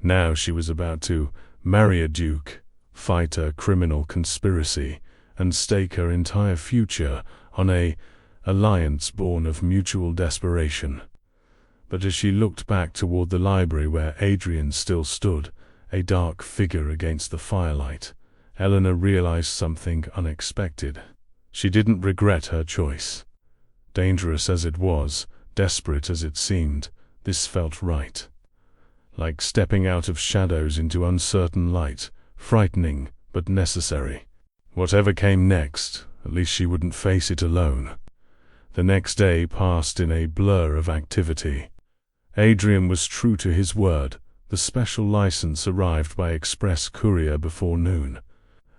Now she was about to marry a duke, fight a criminal conspiracy, and stake her entire future on an alliance born of mutual desperation. But as she looked back toward the library where Adrian still stood, a dark figure against the firelight, Eleanor realized something unexpected. She didn't regret her choice. Dangerous as it was, desperate as it seemed, this felt right. Like stepping out of shadows into uncertain light, frightening but necessary. Whatever came next, at least she wouldn't face it alone. The next day passed in a blur of activity. Adrian was true to his word. The special license arrived by express courier before noon,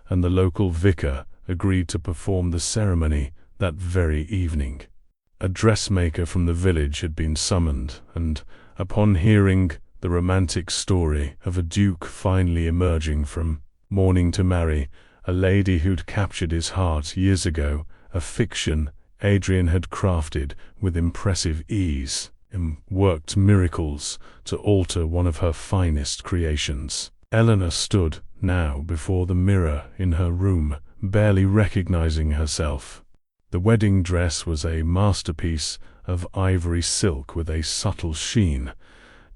and the local vicar agreed to perform the ceremony that very evening. A dressmaker from the village had been summoned, and, upon hearing the romantic story of a duke finally emerging from mourning to marry a lady who'd captured his heart years ago, a fiction Adrian had crafted with impressive ease and worked miracles to alter one of her finest creations. Eleanor stood now before the mirror in her room, barely recognizing herself. The wedding dress was a masterpiece of ivory silk with a subtle sheen,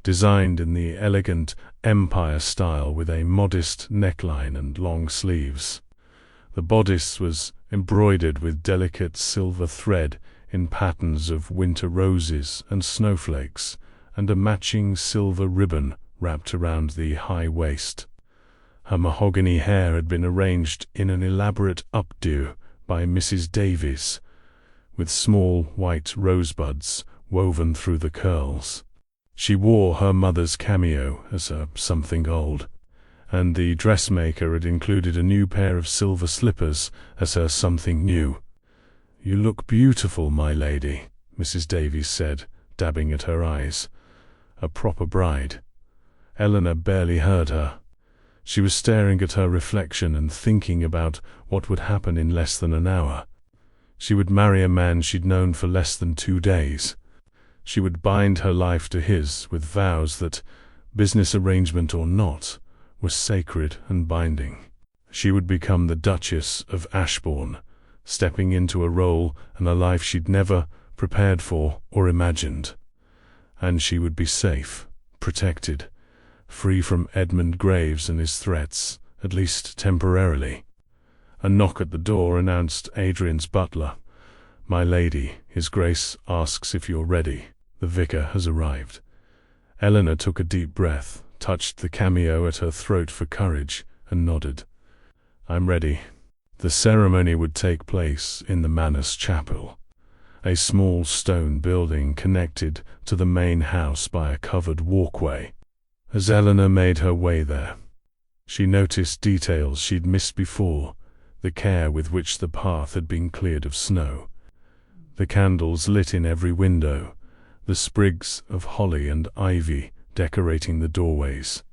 designed in the elegant empire style with a modest neckline and long sleeves. The bodice was embroidered with delicate silver thread in patterns of winter roses and snowflakes, and a matching silver ribbon wrapped around the high waist. Her mahogany hair had been arranged in an elaborate updo by Mrs. Davies, with small white rosebuds woven through the curls. She wore her mother's cameo as a something old, and the dressmaker had included a new pair of silver slippers as her something new. "You look beautiful, my lady," Mrs. Davies said, dabbing at her eyes. A proper bride. Eleanor barely heard her. She was staring at her reflection and thinking about what would happen in less than an hour. She would marry a man she'd known for less than 2 days. She would bind her life to his with vows that, business arrangement or not, were sacred and binding. She would become the Duchess of Ashbourne, stepping into a role and a life she'd never prepared for or imagined. And she would be safe, protected, free from Edmund Graves and his threats, at least temporarily. A knock at the door announced Adrian's butler. "My lady, His Grace asks if you're ready. The vicar has arrived." Eleanor took a deep breath, touched the cameo at her throat for courage, and nodded. "I'm ready." The ceremony would take place in the Manus Chapel, a small stone building connected to the main house by a covered walkway. As Eleanor made her way there, she noticed details she'd missed before: the care with which the path had been cleared of snow, the candles lit in every window, the sprigs of holly and ivy decorating the doorways.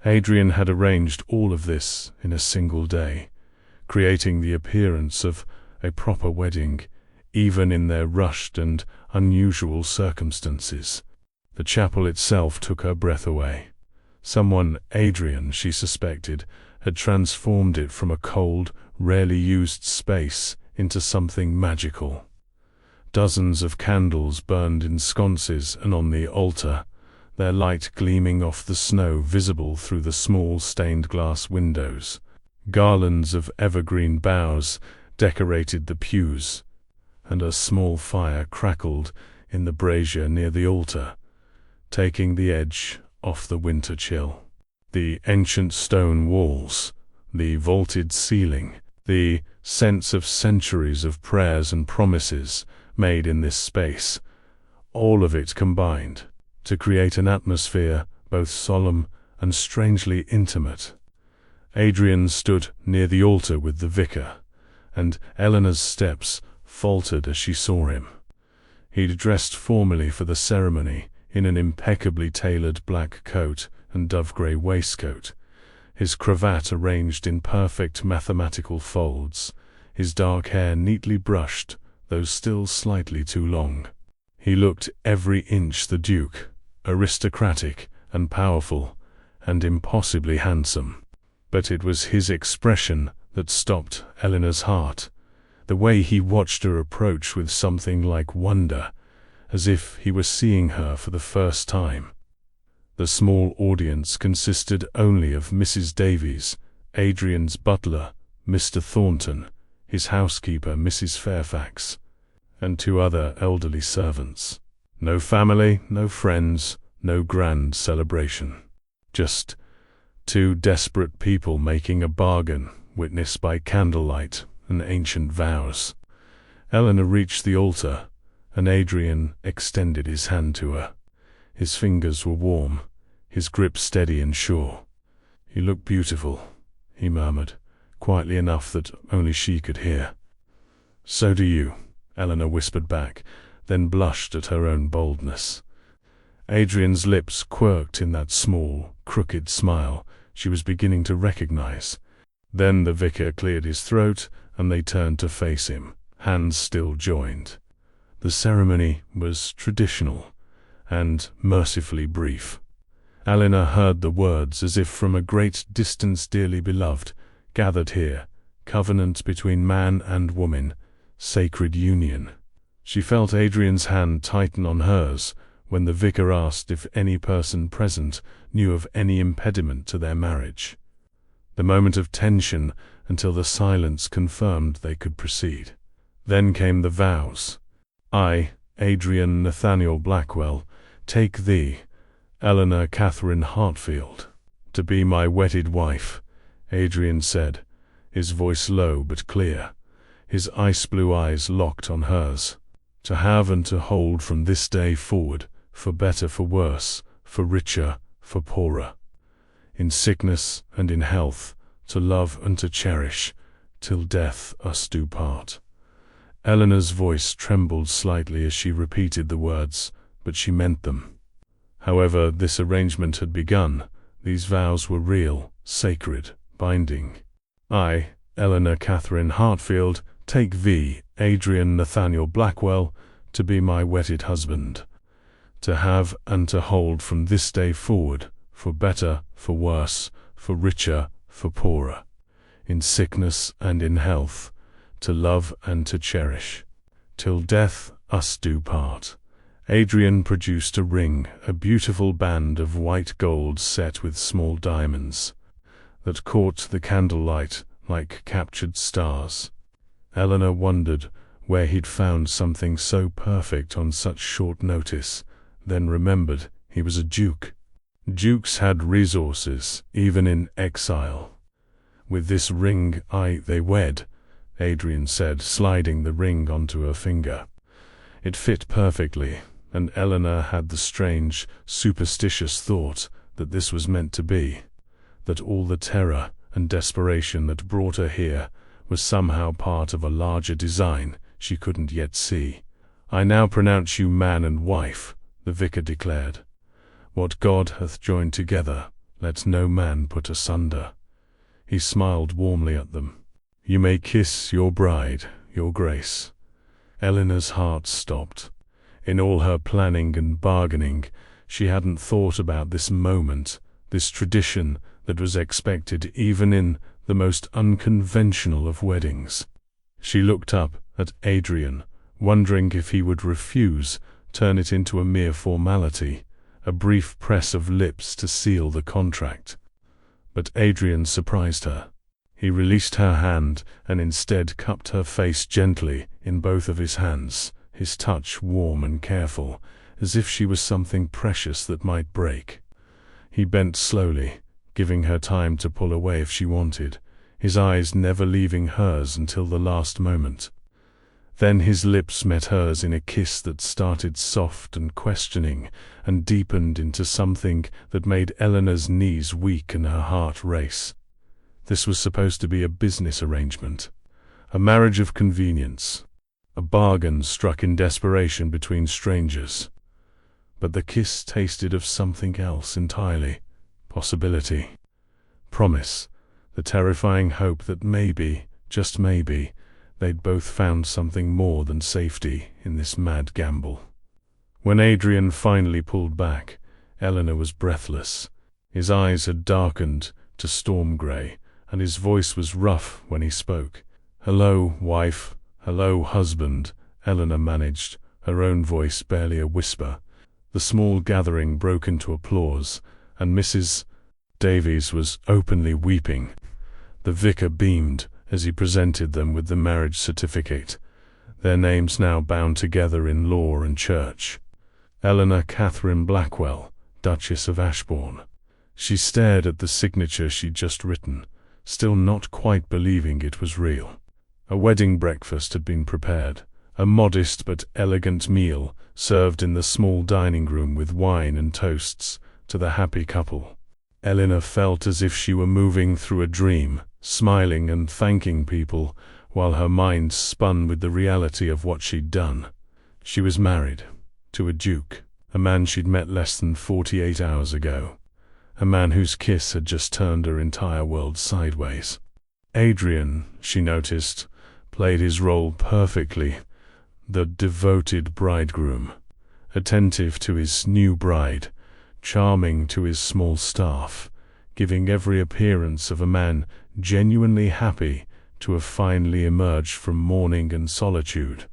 Adrian had arranged all of this in a single day, creating the appearance of a proper wedding, even in their rushed and unusual circumstances. The chapel itself took her breath away. Someone, Adrian, she suspected, had transformed it from a cold, rarely used space into something magical. Dozens of candles burned in sconces and on the altar, their light gleaming off the snow visible through the small stained glass windows. Garlands of evergreen boughs decorated the pews, and a small fire crackled in the brazier near the altar, taking the edge off the winter chill. The ancient stone walls, the vaulted ceiling, the sense of centuries of prayers and promises made in this space, all of it combined to create an atmosphere both solemn and strangely intimate. Adrian stood near the altar with the vicar, and Eleanor's steps faltered as she saw him. He'd dressed formally for the ceremony in an impeccably tailored black coat and dove-grey waistcoat, his cravat arranged in perfect mathematical folds, his dark hair neatly brushed, though still slightly too long. He looked every inch the Duke, aristocratic and powerful, and impossibly handsome. But it was his expression that stopped Eleanor's heart, the way he watched her approach with something like wonder, as if he were seeing her for the first time. The small audience consisted only of Mrs. Davies, Adrian's butler, Mr. Thornton, his housekeeper, Mrs. Fairfax, and 2 other elderly servants. No family, no friends, no grand celebration. Just 2 desperate people making a bargain, witnessed by candlelight and ancient vows. Eleanor reached the altar, and Adrian extended his hand to her. His fingers were warm, his grip steady and sure. "You look beautiful," he murmured, quietly enough that only she could hear. "So do you," Eleanor whispered back, then blushed at her own boldness. Adrian's lips quirked in that small, crooked smile she was beginning to recognize. Then the vicar cleared his throat, and they turned to face him, hands still joined. The ceremony was traditional and mercifully brief. Eleanor heard the words as if from a great distance. Dearly beloved, gathered here, covenant between man and woman, sacred union. She felt Adrian's hand tighten on hers when the vicar asked if any person present knew of any impediment to their marriage. The moment of tension until the silence confirmed they could proceed. Then came the vows. I, Adrian Nathaniel Blackwell, take thee, Eleanor Catherine Hartfield, to be my wedded wife, Adrian said, his voice low but clear, his ice-blue eyes locked on hers. To have and to hold from this day forward, for better, for worse, for richer, for poorer. In sickness and in health, to love and to cherish, till death us do part. Eleanor's voice trembled slightly as she repeated the words, but she meant them. However this arrangement had begun, these vows were real, sacred, binding. I, Eleanor Catherine Hartfield, take thee, Adrian Nathaniel Blackwell, to be my wedded husband. To have and to hold from this day forward, for better, for worse, for richer, for poorer. In sickness and in health, to love and to cherish, till death us do part. Adrian produced a ring, a beautiful band of white gold set with small diamonds, that caught the candlelight like captured stars. Eleanor wondered where he'd found something so perfect on such short notice, then remembered he was a duke. Dukes had resources, even in exile. With this ring they wed, Adrian said, sliding the ring onto her finger. It fit perfectly, and Eleanor had the strange, superstitious thought that this was meant to be, that all the terror and desperation that brought her here was somehow part of a larger design she couldn't yet see. I now pronounce you man and wife, the vicar declared. What God hath joined together, let no man put asunder. He smiled warmly at them. You may kiss your bride, your grace. Eleanor's heart stopped. In all her planning and bargaining, she hadn't thought about this moment, this tradition that was expected even in the most unconventional of weddings. She looked up at Adrian, wondering if he would refuse, turn it into a mere formality, a brief press of lips to seal the contract. But Adrian surprised her. He released her hand and instead cupped her face gently in both of his hands, his touch warm and careful, as if she was something precious that might break. He bent slowly, giving her time to pull away if she wanted, his eyes never leaving hers until the last moment. Then his lips met hers in a kiss that started soft and questioning and deepened into something that made Eleanor's knees weak and her heart race. This was supposed to be a business arrangement, a marriage of convenience, a bargain struck in desperation between strangers. But the kiss tasted of something else entirely. Possibility. Promise. The terrifying hope that maybe, just maybe, they'd both found something more than safety in this mad gamble. When Adrian finally pulled back, Eleanor was breathless. His eyes had darkened to storm grey, and his voice was rough when he spoke. "Hello, wife. Hello, husband," Eleanor managed, her own voice barely a whisper. The small gathering broke into applause, and Mrs. Davies was openly weeping. The vicar beamed as he presented them with the marriage certificate, their names now bound together in law and church. Eleanor Catherine Blackwell, Duchess of Ashbourne. She stared at the signature she'd just written, still not quite believing it was real. A wedding breakfast had been prepared, a modest but elegant meal served in the small dining room with wine and toasts to the happy couple. Eleanor felt as if she were moving through a dream, smiling and thanking people, while her mind spun with the reality of what she'd done. She was married to a duke, a man she'd met less than 48 hours ago, a man whose kiss had just turned her entire world sideways. Adrian, she noticed, played his role perfectly, the devoted bridegroom, attentive to his new bride, charming to his small staff, giving every appearance of a man genuinely happy to have finally emerged from mourning and solitude.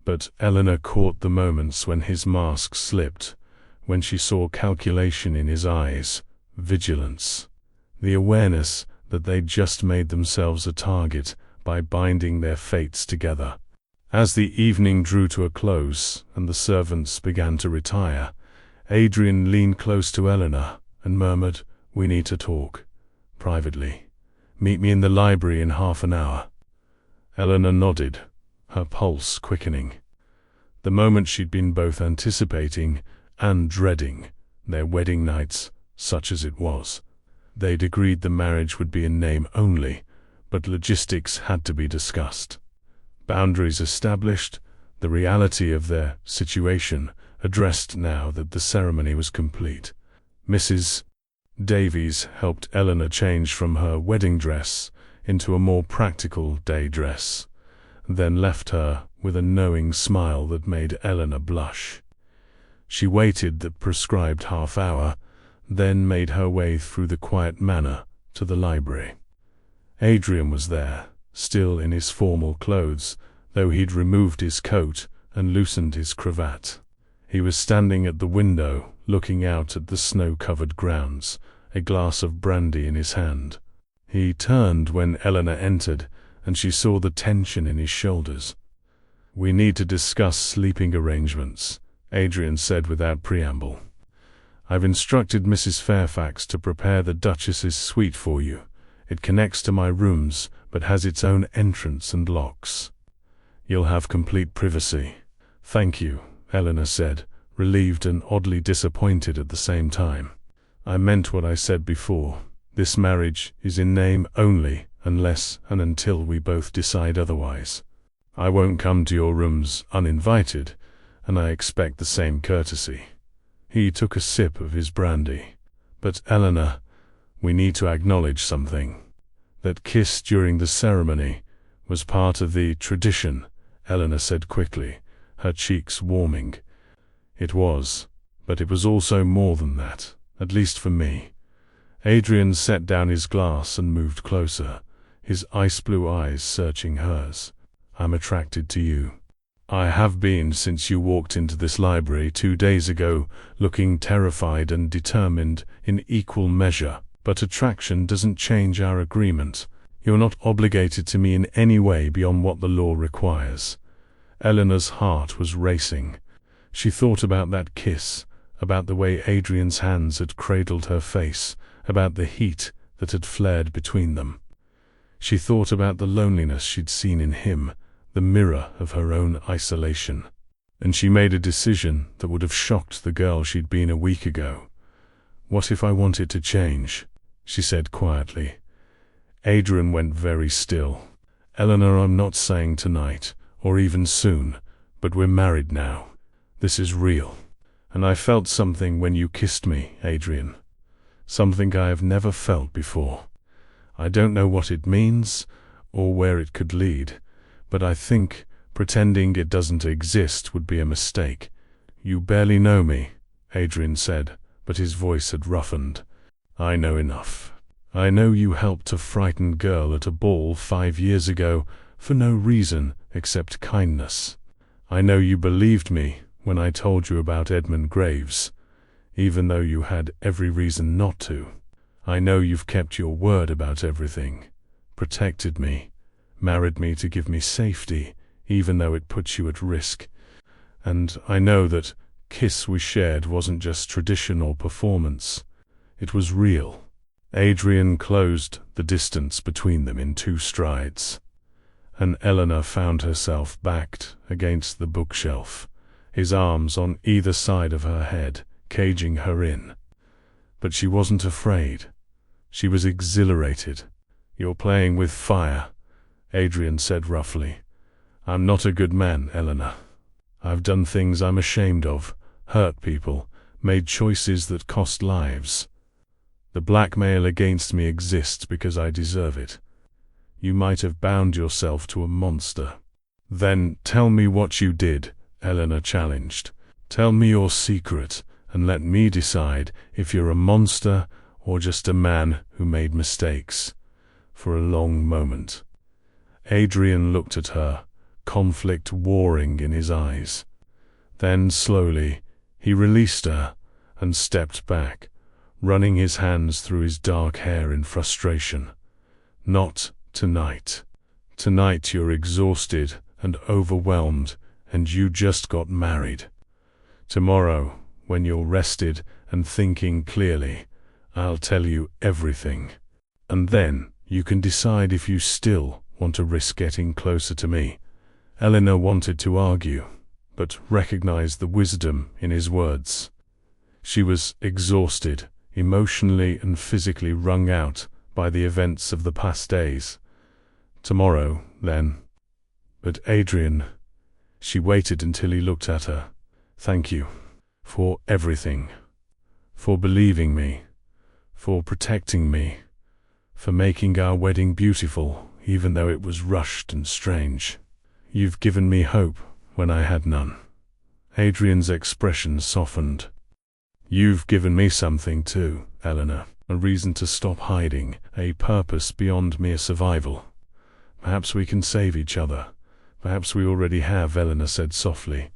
But Eleanor caught the moments when his mask slipped, when she saw calculation in his eyes, vigilance, the awareness that they'd just made themselves a target by binding their fates together. As the evening drew to a close and the servants began to retire, Adrian leaned close to Eleanor and murmured, "We need to talk. Privately. Meet me in the library in half an hour." Eleanor nodded, her pulse quickening. The moment she'd been both anticipating and dreading, their wedding night, such as it was. They'd agreed the marriage would be in name only, but logistics had to be discussed. Boundaries established, the reality of their situation addressed now that the ceremony was complete. Mrs. Davies helped Eleanor change from her wedding dress into a more practical day dress, then left her with a knowing smile that made Eleanor blush. She waited the prescribed half hour, then made her way through the quiet manor to the library. Adrian was there, still in his formal clothes, though he'd removed his coat and loosened his cravat. He was standing at the window, looking out at the snow-covered grounds, a glass of brandy in his hand. He turned when Eleanor entered, and she saw the tension in his shoulders. "We need to discuss sleeping arrangements," Adrian said without preamble. "I've instructed Mrs. Fairfax to prepare the Duchess's suite for you. It connects to my rooms, but has its own entrance and locks. You'll have complete privacy." "Thank you," Eleanor said, relieved and oddly disappointed at the same time. "I meant what I said before. This marriage is in name only, unless and until we both decide otherwise. I won't come to your rooms uninvited, and I expect the same courtesy." He took a sip of his brandy. "But Eleanor, we need to acknowledge something. That kiss during the ceremony was part of the tradition," Eleanor said quickly, her cheeks warming. "It was, but it was also more than that, at least for me." Adrian set down his glass and moved closer, his ice-blue eyes searching hers. "I'm attracted to you. I have been since you walked into this library 2 days ago, looking terrified and determined in equal measure. But attraction doesn't change our agreement. You're not obligated to me in any way beyond what the law requires." Eleanor's heart was racing. She thought about that kiss, about the way Adrian's hands had cradled her face, about the heat that had flared between them. She thought about the loneliness she'd seen in him, the mirror of her own isolation. And she made a decision that would have shocked the girl she'd been a week ago. "What if I wanted to change?" she said quietly. Adrian went very still. "Eleanor, I'm not saying tonight, or even soon, but we're married now. This is real. And I felt something when you kissed me, Adrian. Something I have never felt before. I don't know what it means, or where it could lead, but I think pretending it doesn't exist would be a mistake." "You barely know me," Adrian said, but his voice had roughened. "I know enough. I know you helped a frightened girl at a ball 5 years ago for no reason except kindness. I know you believed me when I told you about Edmund Graves, even though you had every reason not to. I know you've kept your word about everything, protected me, married me to give me safety, even though it puts you at risk. And I know that kiss we shared wasn't just tradition or performance. It was real." Adrian closed the distance between them in 2 strides, and Eleanor found herself backed against the bookshelf, his arms on either side of her head, caging her in. But she wasn't afraid. She was exhilarated. "You're playing with fire," Adrian said roughly. "I'm not a good man, Eleanor. I've done things I'm ashamed of, hurt people, made choices that cost lives. The blackmail against me exists because I deserve it. You might have bound yourself to a monster." "Then tell me what you did," Eleanor challenged. "Tell me your secret, and let me decide if you're a monster or just a man who made mistakes." For a long moment, Adrian looked at her, conflict warring in his eyes. Then slowly, he released her and stepped back, running his hands through his dark hair in frustration. "Not tonight. Tonight you're exhausted and overwhelmed, and you just got married. Tomorrow, when you're rested and thinking clearly, I'll tell you everything. And then you can decide if you still want to risk getting closer to me." Eleanor wanted to argue, but recognized the wisdom in his words. She was exhausted, emotionally and physically wrung out by the events of the past days. "Tomorrow, then." "But Adrian," she waited until he looked at her. "Thank you for everything, for believing me, for protecting me, for making our wedding beautiful, even though it was rushed and strange. You've given me hope when I had none." Adrian's expression softened. "You've given me something too, Eleanor, a reason to stop hiding, a purpose beyond mere survival. Perhaps we can save each other. Perhaps we already have," Eleanor said softly.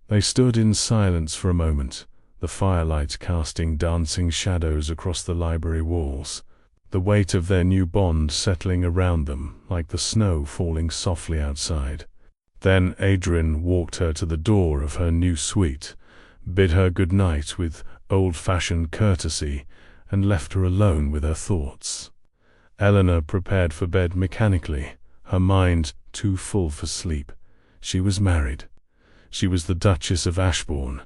They stood in silence for a moment, the firelight casting dancing shadows across the library walls, the weight of their new bond settling around them like the snow falling softly outside. Then Adrian walked her to the door of her new suite, bid her good night with old-fashioned courtesy, and left her alone with her thoughts. Eleanor prepared for bed mechanically, her mind too full for sleep. She was married. She was the Duchess of Ashbourne.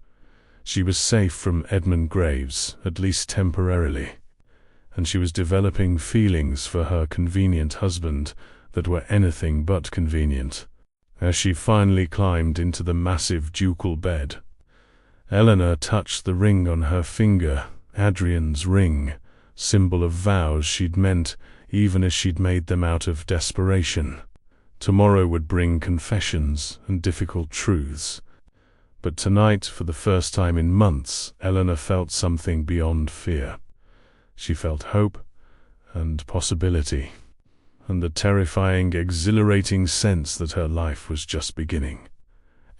She was safe from Edmund Graves, at least temporarily. And she was developing feelings for her convenient husband that were anything but convenient. As she finally climbed into the massive ducal bed, Eleanor touched the ring on her finger, Adrian's ring, symbol of vows she'd meant even as she'd made them out of desperation. Tomorrow would bring confessions and difficult truths. But tonight, for the first time in months, Eleanor felt something beyond fear. She felt hope and possibility, and the terrifying, exhilarating sense that her life was just beginning.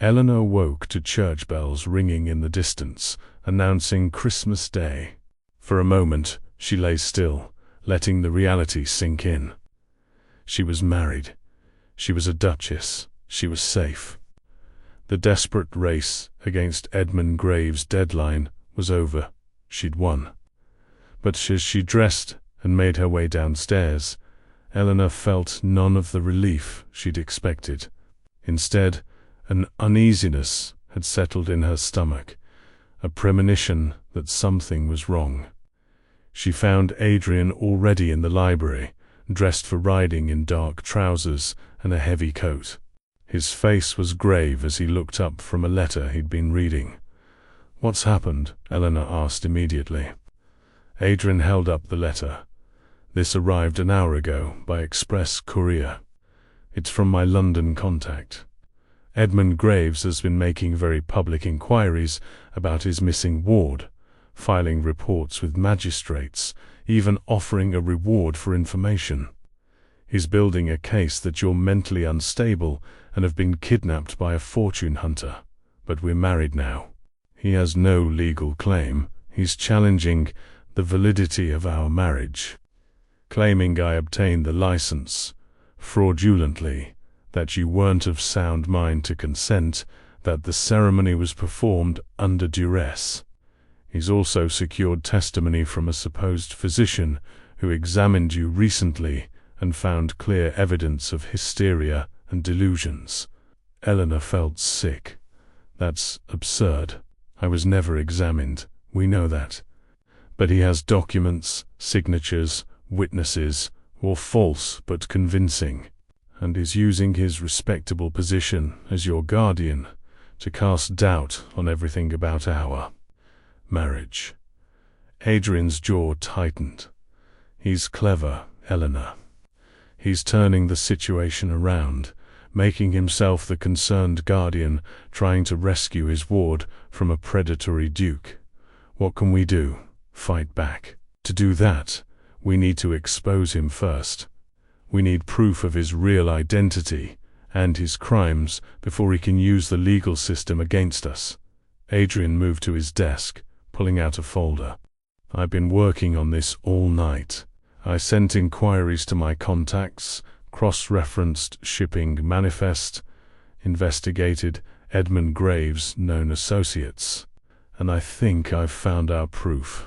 Eleanor woke to church bells ringing in the distance, announcing Christmas Day. For a moment, she lay still, letting the reality sink in. She was married. She was a duchess. She was safe. The desperate race against Edmund Graves' deadline was over. She'd won. But as she dressed and made her way downstairs, Eleanor felt none of the relief she'd expected. Instead, an uneasiness had settled in her stomach, a premonition that something was wrong. She found Adrian already in the library, dressed for riding in dark trousers and a heavy coat. His face was grave as he looked up from a letter he'd been reading. "What's happened?" Eleanor asked immediately. Adrian held up the letter. "This arrived an hour ago by express courier. It's from my London contact. Edmund Graves has been making very public inquiries about his missing ward, filing reports with magistrates, even offering a reward for information. He's building a case that you're mentally unstable and have been kidnapped by a fortune hunter. But we're married now. He has no legal claim. He's challenging the validity of our marriage, claiming I obtained the license fraudulently, that you weren't of sound mind to consent, that the ceremony was performed under duress. He's also secured testimony from a supposed physician who examined you recently and found clear evidence of hysteria and delusions." Eleanor felt sick. "That's absurd. I was never examined. We know that. But he has documents, signatures, witnesses, all false but convincing, and is using his respectable position as your guardian to cast doubt on everything about our marriage." Adrian's jaw tightened. "He's clever, Eleanor. He's turning the situation around, making himself the concerned guardian, trying to rescue his ward from a predatory duke. What can we do? Fight back. To do that, we need to expose him first. We need proof of his real identity and his crimes before he can use the legal system against us. Adrian moved to his desk, pulling out a folder. I've been working on this all night. I sent inquiries to my contacts, cross-referenced shipping manifest, investigated Edmund Graves' known associates, and I think I've found our proof.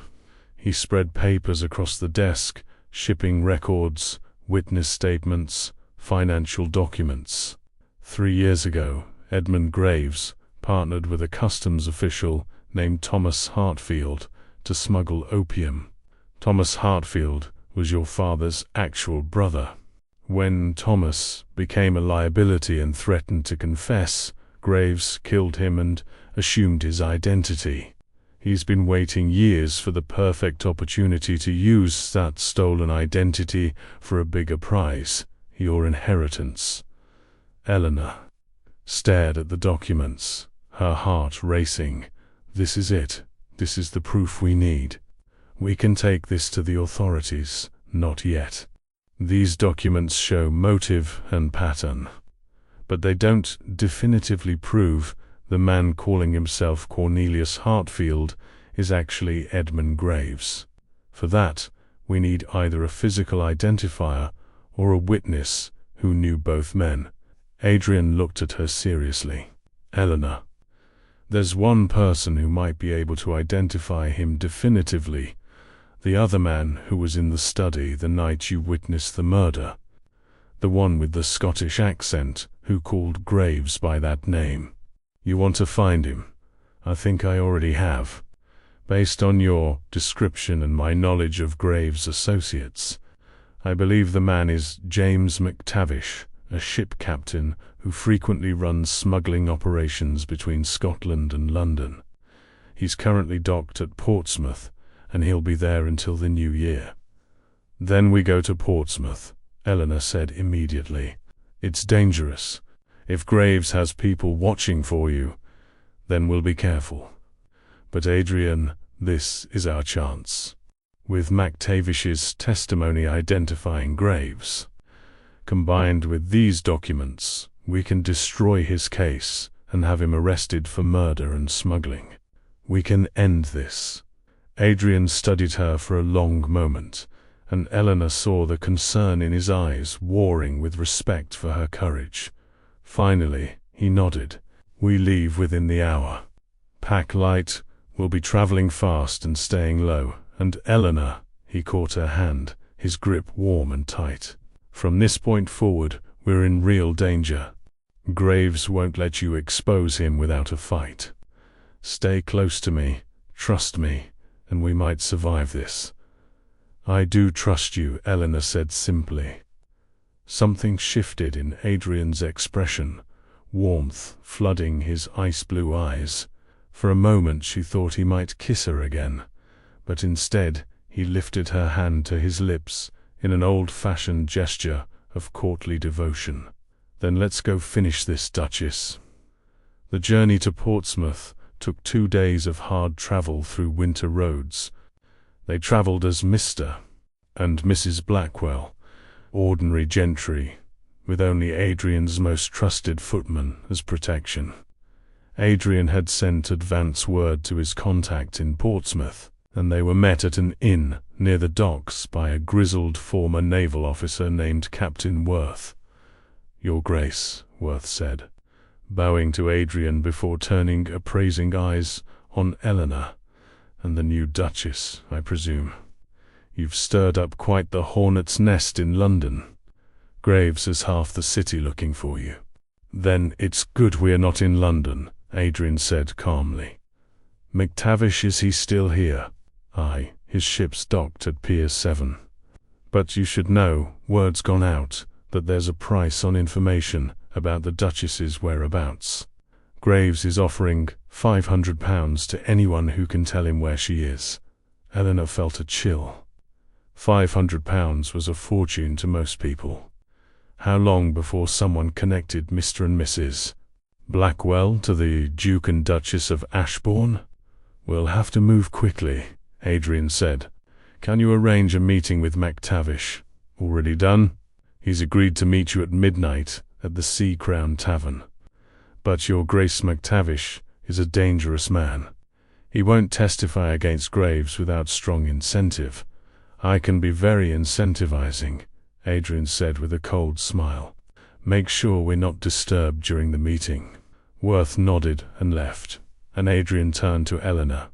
He spread papers across the desk, shipping records, witness statements, financial documents. 3 years ago, Edmund Graves partnered with a customs official named Thomas Hartfield to smuggle opium. Thomas Hartfield was your father's actual brother. When Thomas became a liability and threatened to confess, Graves killed him and assumed his identity. He's been waiting years for the perfect opportunity to use that stolen identity for a bigger prize, your inheritance. Eleanor stared at the documents, her heart racing. This is it. This is the proof we need. We can take this to the authorities. Not yet. These documents show motive and pattern, but they don't definitively prove the man calling himself Cornelius Hartfield is actually Edmund Graves. For that, we need either a physical identifier or a witness who knew both men. Adrian looked at her seriously. Eleanor, there's one person who might be able to identify him definitively. The other man who was in the study the night you witnessed the murder. The one with the Scottish accent who called Graves by that name. You want to find him? I think I already have. Based on your description and my knowledge of Graves' associates, I believe the man is James McTavish, a ship captain who frequently runs smuggling operations between Scotland and London. He's currently docked at Portsmouth, and he'll be there until the new year. Then we go to Portsmouth, Eleanor said immediately. It's dangerous. If Graves has people watching for you, then we'll be careful. But Adrian, this is our chance. With McTavish's testimony identifying Graves, combined with these documents, we can destroy his case and have him arrested for murder and smuggling. We can end this. Adrian studied her for a long moment, and Eleanor saw the concern in his eyes warring with respect for her courage. Finally, he nodded. We leave within the hour. Pack light, we'll be traveling fast and staying low. And Eleanor, he caught her hand, his grip warm and tight. From this point forward, we're in real danger. Graves won't let you expose him without a fight. Stay close to me, trust me, and we might survive this. I do trust you, Eleanor said simply. Something shifted in Adrian's expression, warmth flooding his ice-blue eyes. For a moment she thought he might kiss her again, but instead he lifted her hand to his lips in an old-fashioned gesture of courtly devotion. Then let's go finish this, Duchess. The journey to Portsmouth took 2 days of hard travel through winter roads. They traveled as Mr. and Mrs. Blackwell, ordinary gentry, with only Adrian's most trusted footman as protection. Adrian had sent advance word to his contact in Portsmouth, and they were met at an inn near the docks by a grizzled former naval officer named Captain Worth. Your Grace, Worth said, bowing to Adrian before turning appraising eyes on Eleanor and the new Duchess, I presume. You've stirred up quite the hornet's nest in London. Graves has half the city looking for you. Then it's good we're not in London, Adrian said calmly. McTavish, is he still here? Aye, his ship's docked at Pier 7. But you should know, word's gone out, that there's a price on information about the Duchess's whereabouts. Graves is offering £500 to anyone who can tell him where she is. Eleanor felt a chill. £500 was a fortune to most people. How long before someone connected Mr. and Mrs. Blackwell to the Duke and Duchess of Ashbourne? We'll have to move quickly, Adrian said. Can you arrange a meeting with MacTavish? Already done? He's agreed to meet you at midnight at the Sea Crown Tavern. But your Grace MacTavish is a dangerous man. He won't testify against Graves without strong incentive. I can be very incentivizing, Adrian said with a cold smile. Make sure we're not disturbed during the meeting. Worth nodded and left, and Adrian turned to Eleanor.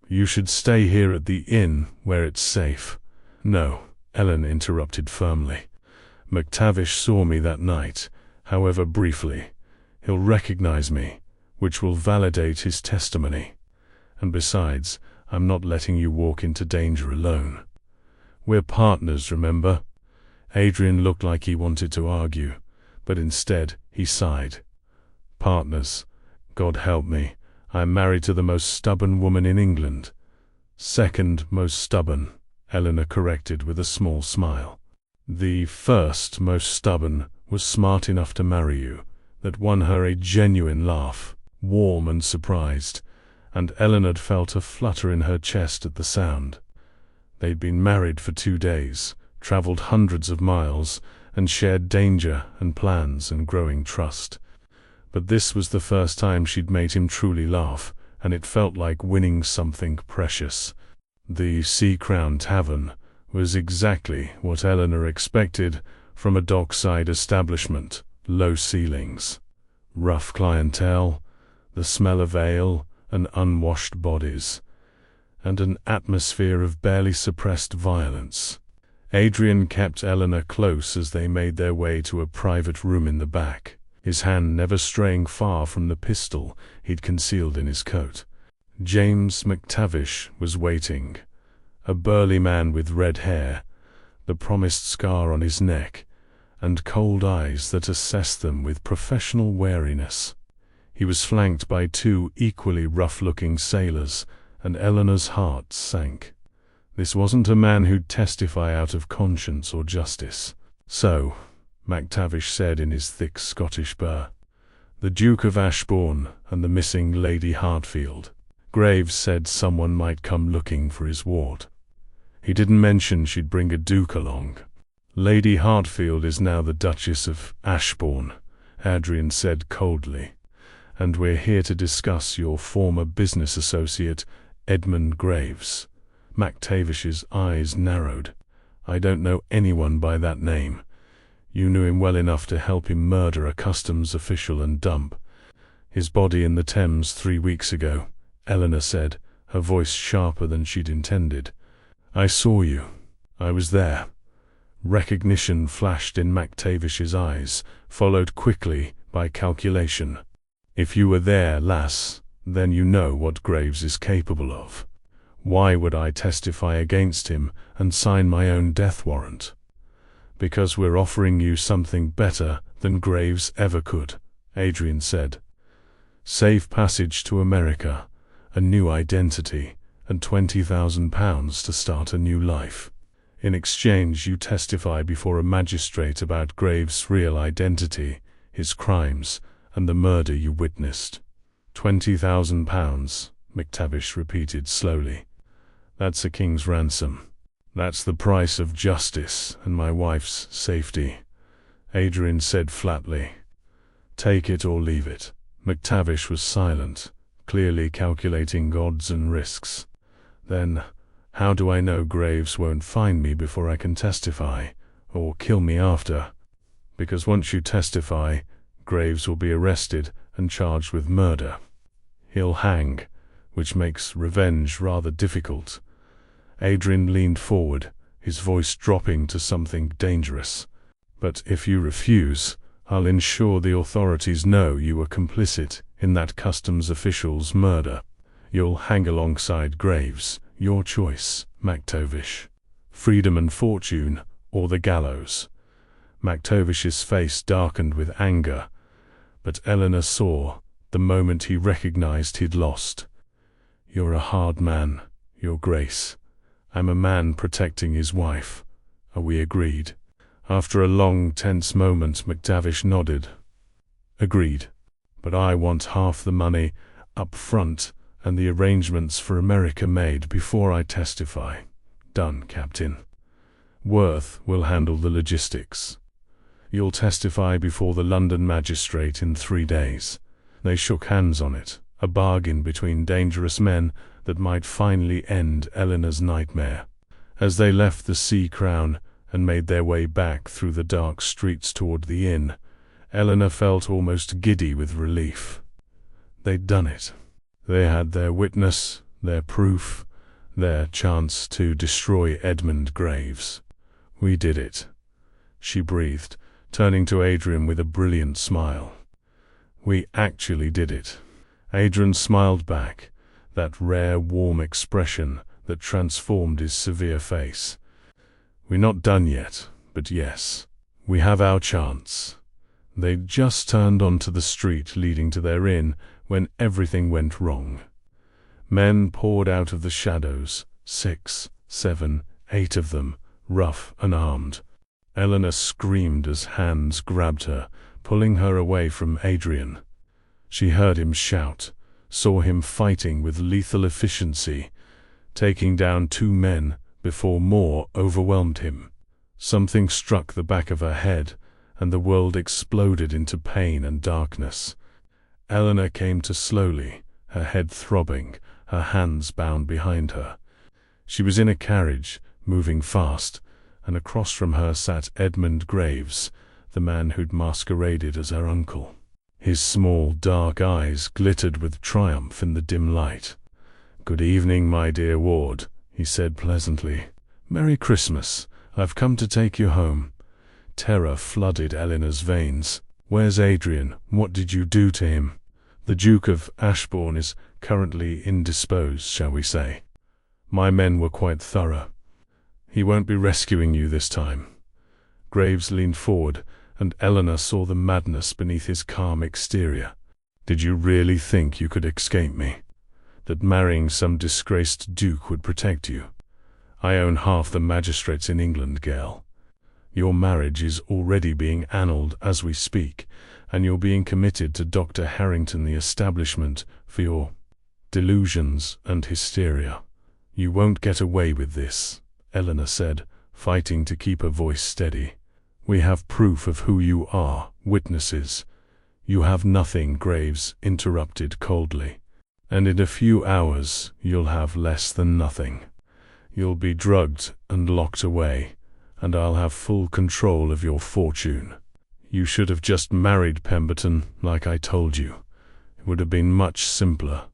You should stay here at the inn where it's safe. No, Eleanor interrupted firmly. MacTavish saw me that night, however briefly. He'll recognize me, which will validate his testimony. And besides, I'm not letting you walk into danger alone. We're partners, remember? Adrian looked like he wanted to argue, but instead he sighed. Partners. God help me, I'm married to the most stubborn woman in England. Second most stubborn, Eleanor corrected with a small smile. The first most stubborn was smart enough to marry you. That won her a genuine laugh, warm and surprised, and Eleanor felt a flutter in her chest at the sound. They'd been married for 2 days, traveled hundreds of miles, and shared danger and plans and growing trust. But this was the first time she'd made him truly laugh, and it felt like winning something precious. The Sea Crown Tavern was exactly what Eleanor expected from a dockside establishment. Low ceilings, rough clientele, the smell of ale and unwashed bodies, and an atmosphere of barely suppressed violence. Adrian kept Eleanor close as they made their way to a private room in the back, his hand never straying far from the pistol he'd concealed in his coat. James MacTavish was waiting, a burly man with red hair, the promised scar on his neck, and cold eyes that assessed them with professional wariness. He was flanked by 2 equally rough-looking sailors, and Eleanor's heart sank. This wasn't a man who'd testify out of conscience or justice. So, MacTavish said in his thick Scottish burr, the Duke of Ashbourne and the missing Lady Hartfield. Graves said someone might come looking for his ward. He didn't mention she'd bring a duke along. Lady Hartfield is now the Duchess of Ashbourne, Adrian said coldly, and we're here to discuss your former business associate, Edmund Graves. MacTavish's eyes narrowed. I don't know anyone by that name. You knew him well enough to help him murder a customs official and dump his body in the Thames 3 weeks ago, Eleanor said, her voice sharper than she'd intended. I saw you. I was there. Recognition flashed in MacTavish's eyes, followed quickly by calculation. If you were there, lass, then you know what Graves is capable of. Why would I testify against him and sign my own death warrant? Because we're offering you something better than Graves ever could, Adrian said. Safe passage to America, a new identity, and £20,000 to start a new life. In exchange, you testify before a magistrate about Graves' real identity, his crimes, and the murder you witnessed. £20,000, MacTavish repeated slowly. That's a king's ransom. That's the price of justice and my wife's safety, Adrian said flatly. Take it or leave it. MacTavish was silent, clearly calculating odds and risks. Then, how do I know Graves won't find me before I can testify, or kill me after? Because once you testify, Graves will be arrested and charged with murder. He'll hang, which makes revenge rather difficult. Adrian leaned forward, his voice dropping to something dangerous. But if you refuse, I'll ensure the authorities know you were complicit in that customs official's murder. You'll hang alongside Graves. Your choice, MacTavish. Freedom and fortune, or the gallows. MacTavish's face darkened with anger, but Eleanor saw, the moment he recognized he'd lost. You're a hard man, Your Grace. I'm a man protecting his wife. Are we agreed? After a long, tense moment, MacTavish nodded. Agreed. But I want half the money up front and the arrangements for America made before I testify. Done, Captain. Worth will handle the logistics. You'll testify before the London magistrate in 3 days. They shook hands on it, a bargain between dangerous men that might finally end Eleanor's nightmare. As they left the Sea Crown and made their way back through the dark streets toward the inn, Eleanor felt almost giddy with relief. They'd done it. They had their witness, their proof, their chance to destroy Edmund Graves. We did it, she breathed, turning to Adrian with a brilliant smile. We actually did it. Adrian smiled back, that rare, warm expression that transformed his severe face. We're not done yet, but yes, we have our chance. They'd just turned onto the street leading to their inn when everything went wrong. Men poured out of the shadows, 6, 7, 8 of them, rough and armed. Eleanor screamed as hands grabbed her, pulling her away from Adrian. She heard him shout, saw him fighting with lethal efficiency, taking down 2 men before more overwhelmed him. Something struck the back of her head, and the world exploded into pain and darkness. Eleanor came to slowly, her head throbbing, her hands bound behind her. She was in a carriage, moving fast, and across from her sat Edmund Graves, the man who'd masqueraded as her uncle. His small, dark eyes glittered with triumph in the dim light. "Good evening, my dear ward," he said pleasantly. "Merry Christmas. I've come to take you home." Terror flooded Eleanor's veins. "Where's Adrian? What did you do to him?" "The Duke of Ashbourne is currently indisposed, shall we say. My men were quite thorough. He won't be rescuing you this time." Graves leaned forward, and Eleanor saw the madness beneath his calm exterior. "Did you really think you could escape me? That marrying some disgraced duke would protect you? I own half the magistrates in England, girl. Your marriage is already being annulled as we speak, and you're being committed to Dr. Harrington the establishment for your delusions and hysteria. You won't get away with this," Eleanor said, fighting to keep her voice steady. "We have proof of who you are, witnesses." "You have nothing," Graves interrupted coldly. "And in a few hours you'll have less than nothing. You'll be drugged and locked away, and I'll have full control of your fortune. You should have just married Pemberton, like I told you. It would have been much simpler."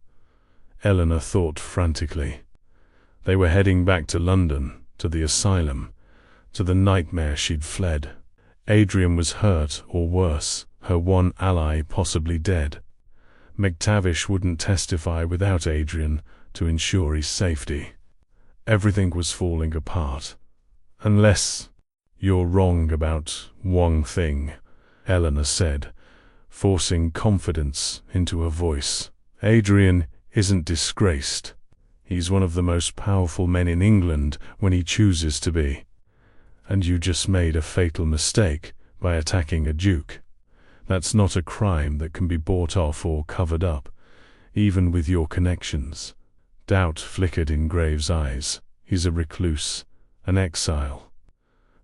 Eleanor thought frantically. They were heading back to London, to the asylum, to the nightmare she'd fled. Adrian was hurt, or worse, her one ally possibly dead. McTavish wouldn't testify without Adrian to ensure his safety. Everything was falling apart. "Unless you're wrong about one thing," Eleanor said, forcing confidence into her voice. "Adrian isn't disgraced. He's one of the most powerful men in England when he chooses to be. And you just made a fatal mistake by attacking a duke. That's not a crime that can be bought off or covered up, even with your connections." Doubt flickered in Graves' eyes. "He's a recluse, an exile.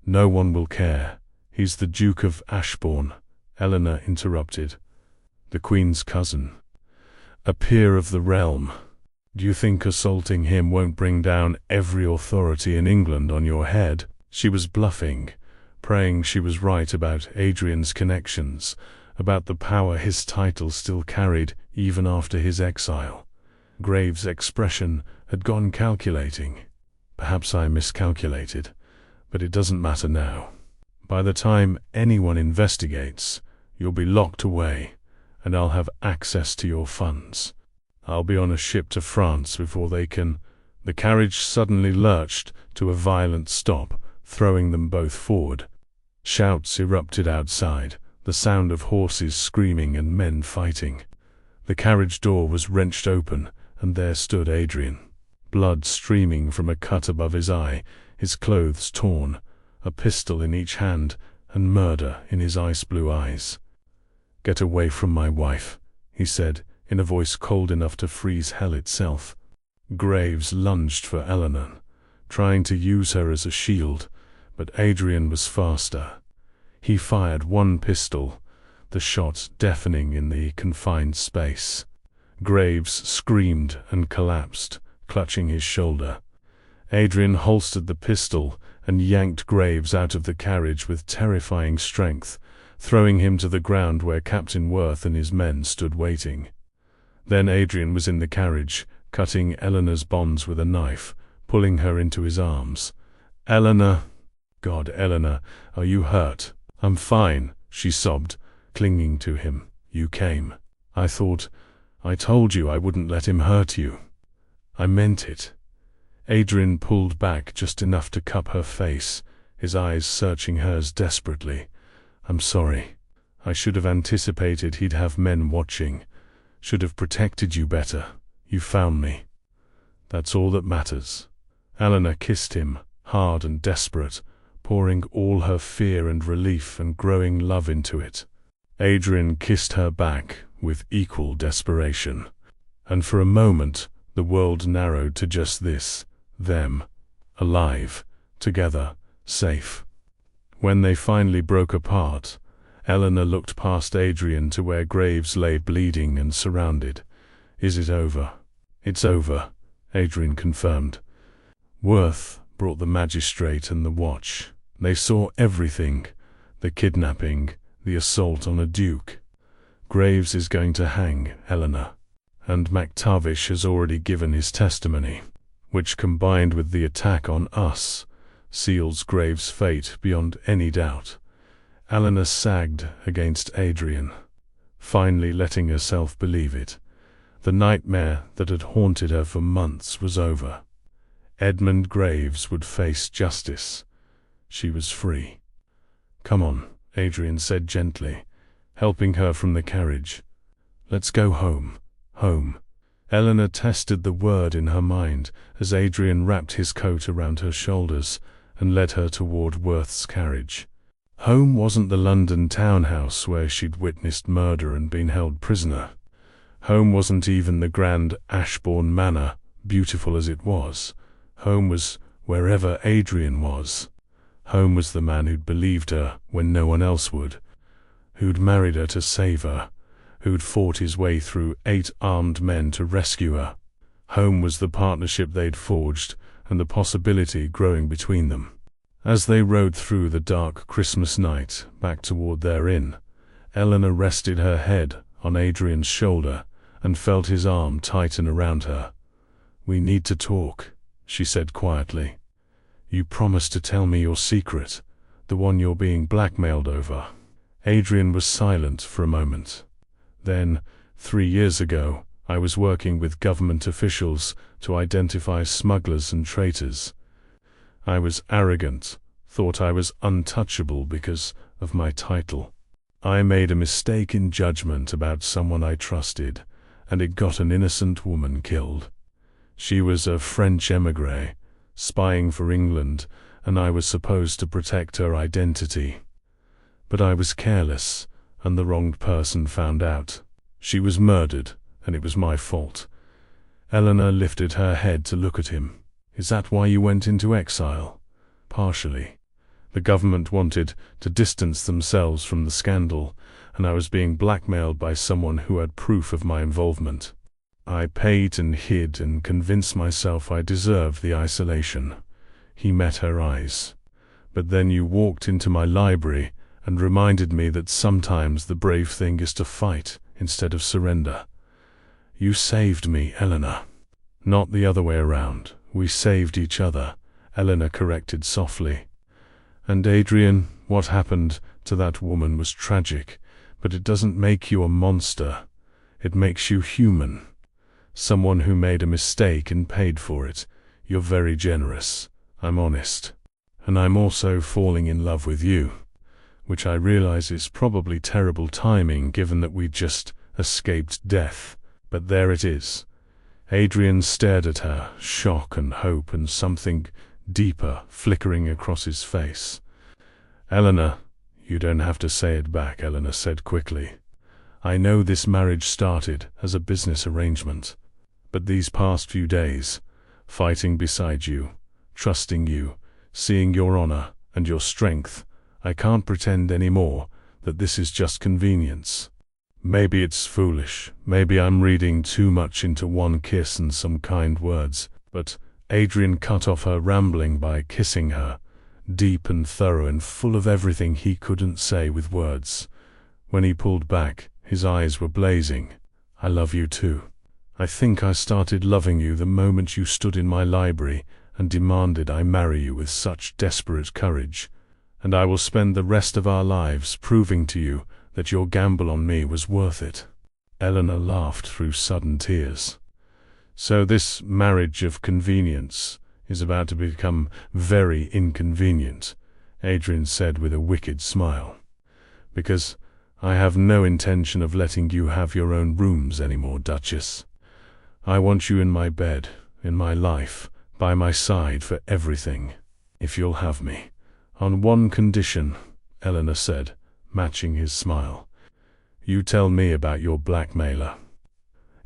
No one will care. He's the Duke of Ashbourne," Eleanor interrupted. "The Queen's cousin. A peer of the realm. Do you think assaulting him won't bring down every authority in England on your head?" She was bluffing, praying she was right about Adrian's connections, about the power his title still carried even after his exile. Graves' expression had gone calculating. "Perhaps I miscalculated, but it doesn't matter now. By the time anyone investigates, you'll be locked away, and I'll have access to your funds. I'll be on a ship to France before they can—" The carriage suddenly lurched to a violent stop, throwing them both forward. Shouts erupted outside, the sound of horses screaming and men fighting. The carriage door was wrenched open, and there stood Adrian, blood streaming from a cut above his eye, his clothes torn, a pistol in each hand, and murder in his ice-blue eyes. "Get away from my wife," he said, in a voice cold enough to freeze hell itself. Graves lunged for Eleanor, trying to use her as a shield, but Adrian was faster. He fired one pistol, the shot deafening in the confined space. Graves screamed and collapsed, clutching his shoulder. Adrian holstered the pistol and yanked Graves out of the carriage with terrifying strength, throwing him to the ground where Captain Worth and his men stood waiting. Then Adrian was in the carriage, cutting Eleanor's bonds with a knife, pulling her into his arms. "Eleanor! God, Eleanor, are you hurt?" "I'm fine," she sobbed, clinging to him. "You came. I told you I wouldn't let him hurt you. I meant it." Adrian pulled back just enough to cup her face, his eyes searching hers desperately. "I'm sorry. I should have anticipated he'd have men watching. Should have protected you better. You found me. That's all that matters." Eleanor kissed him, hard and desperate, pouring all her fear and relief and growing love into it. Adrian kissed her back with equal desperation. And for a moment, the world narrowed to just this: them, alive, together, safe. When they finally broke apart, Eleanor looked past Adrian to where Graves lay bleeding and surrounded. "Is it over?" "It's over," Adrian confirmed. Worth brought the magistrate and the watch. They saw everything: the kidnapping, the assault on a duke. "Graves is going to hang, Eleanor. And MacTavish has already given his testimony, which, combined with the attack on us, seals Graves' fate beyond any doubt." Eleanor sagged against Adrian, finally letting herself believe it. The nightmare that had haunted her for months was over. Edmund Graves would face justice. She was free. "Come on," Adrian said gently, helping her from the carriage. "Let's go home. Home." Eleanor tested the word in her mind as Adrian wrapped his coat around her shoulders and led her toward Worth's carriage. Home wasn't the London townhouse where she'd witnessed murder and been held prisoner. Home wasn't even the grand Ashbourne Manor, beautiful as it was. Home was wherever Adrian was. Home was the man who'd believed her when no one else would, who'd married her to save her, who'd fought his way through 8 armed men to rescue her. Home was the partnership they'd forged and the possibility growing between them. As they rode through the dark Christmas night back toward their inn, Eleanor rested her head on Adrian's shoulder and felt his arm tighten around her. "We need to talk," she said quietly. "You promised to tell me your secret, the one you're being blackmailed over." Adrian was silent for a moment. "Then, 3 years ago, I was working with government officials to identify smugglers and traitors. I was arrogant, thought I was untouchable because of my title. I made a mistake in judgment about someone I trusted, and it got an innocent woman killed. She was a French émigré, spying for England, and I was supposed to protect her identity. But I was careless, and the wrong person found out. She was murdered, and it was my fault." Eleanor lifted her head to look at him. "Is that why you went into exile?" "Partially. The government wanted to distance themselves from the scandal, and I was being blackmailed by someone who had proof of my involvement. I paid and hid and convinced myself I deserved the isolation." He met her eyes. "But then you walked into my library and reminded me that sometimes the brave thing is to fight instead of surrender. You saved me, Eleanor." "Not the other way around. We saved each other," Eleanor corrected softly. "And Adrian, what happened to that woman was tragic, but it doesn't make you a monster. It makes you human. Someone who made a mistake and paid for it. You're very generous. I'm honest. And I'm also falling in love with you, which I realize is probably terrible timing given that we just escaped death. But there it is." Adrian stared at her, shock and hope and something deeper flickering across his face. "Eleanor, you don't have to say it back," Eleanor said quickly. I know this marriage started as a business arrangement, but these past few days, fighting beside you, trusting you, seeing your honor and your strength, I can't pretend anymore that this is just convenience. Maybe it's foolish, maybe I'm reading too much into one kiss and some kind words, but Adrian cut off her rambling by kissing her, deep and thorough and full of everything he couldn't say with words. When he pulled back, his eyes were blazing. I love you too. I think I started loving you the moment you stood in my library and demanded I marry you with such desperate courage, and I will spend the rest of our lives proving to you that your gamble on me was worth it. Eleanor laughed through sudden tears. So this marriage of convenience is about to become very inconvenient, Adrian said with a wicked smile. Because I have no intention of letting you have your own rooms anymore, Duchess. I want you in my bed, in my life, by my side for everything, if you'll have me. On one condition, Eleanor said, matching his smile. You tell me about your blackmailer.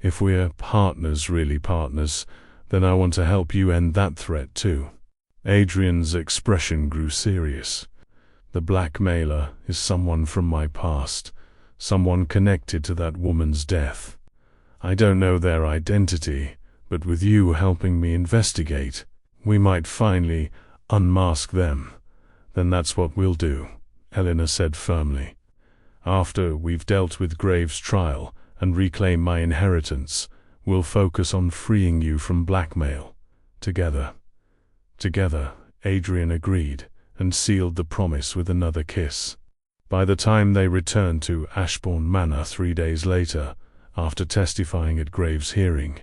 If we're partners, really partners, then I want to help you end that threat too. Adrian's expression grew serious. The blackmailer is someone from my past, someone connected to that woman's death. I don't know their identity, but with you helping me investigate, we might finally unmask them. Then that's what we'll do, Eleanor said firmly. After we've dealt with Graves' trial and reclaim my inheritance, we'll focus on freeing you from blackmail. Together. Together, Adrian agreed, and sealed the promise with another kiss. By the time they returned to Ashbourne Manor 3 days later, after testifying at Graves' hearing,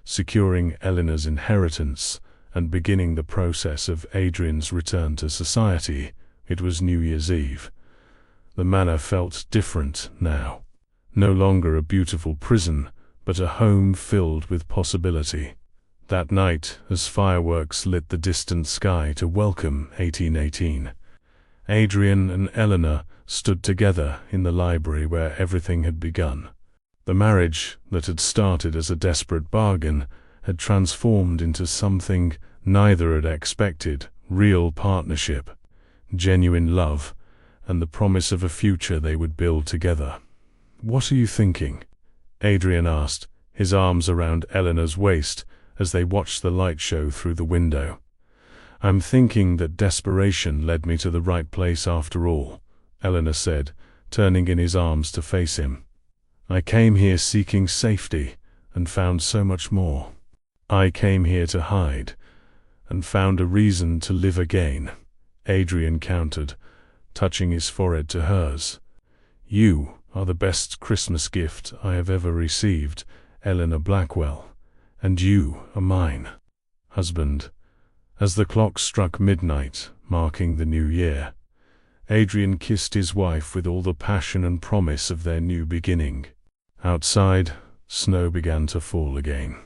securing Eleanor's inheritance, and beginning the process of Adrian's return to society, it was New Year's Eve. The manor felt different now. No longer a beautiful prison, but a home filled with possibility. That night, as fireworks lit the distant sky to welcome 1818, Adrian and Eleanor stood together in the library where everything had begun. The marriage that had started as a desperate bargain had transformed into something neither had expected: real partnership, genuine love, and the promise of a future they would build together. What are you thinking? Adrian asked, his arms around Eleanor's waist as they watched the light show through the window. I'm thinking that desperation led me to the right place after all, Eleanor said, turning in his arms to face him. I came here seeking safety and found so much more. I came here to hide and found a reason to live again, Adrian countered, touching his forehead to hers. You are the best Christmas gift I have ever received, Eleanor Blackwell, and you are mine, husband. As the clock struck midnight, marking the new year, Adrian kissed his wife with all the passion and promise of their new beginning. Outside, snow began to fall again,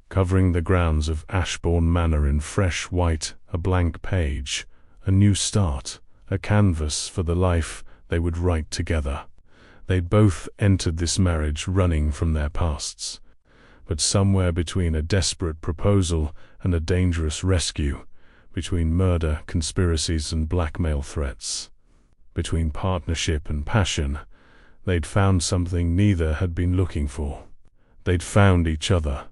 covering the grounds of Ashbourne Manor in fresh white, a blank page, a new start, a canvas for the life they would write together. They'd both entered this marriage running from their pasts, but somewhere between a desperate proposal and a dangerous rescue, between murder, conspiracies, and blackmail threats, between partnership and passion, they'd found something neither had been looking for. They'd found each other.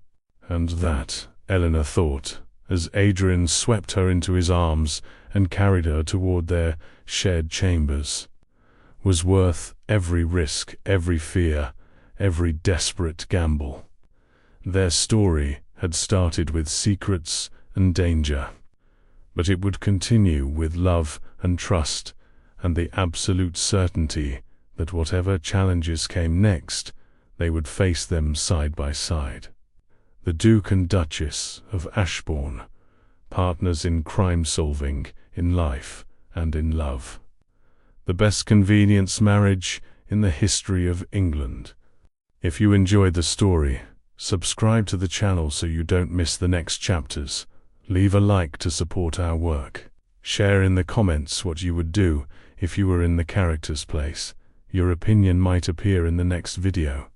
And that, Eleanor thought, as Adrian swept her into his arms and carried her toward their shared chambers, was worth every risk, every fear, every desperate gamble. Their story had started with secrets and danger, but it would continue with love and trust and the absolute certainty that whatever challenges came next, they would face them side by side. The Duke and Duchess of Ashbourne, partners in crime-solving, in life, and in love. The best convenience marriage in the history of England. If you enjoyed the story, subscribe to the channel so you don't miss the next chapters. Leave a like to support our work. Share in the comments what you would do if you were in the character's place. Your opinion might appear in the next video.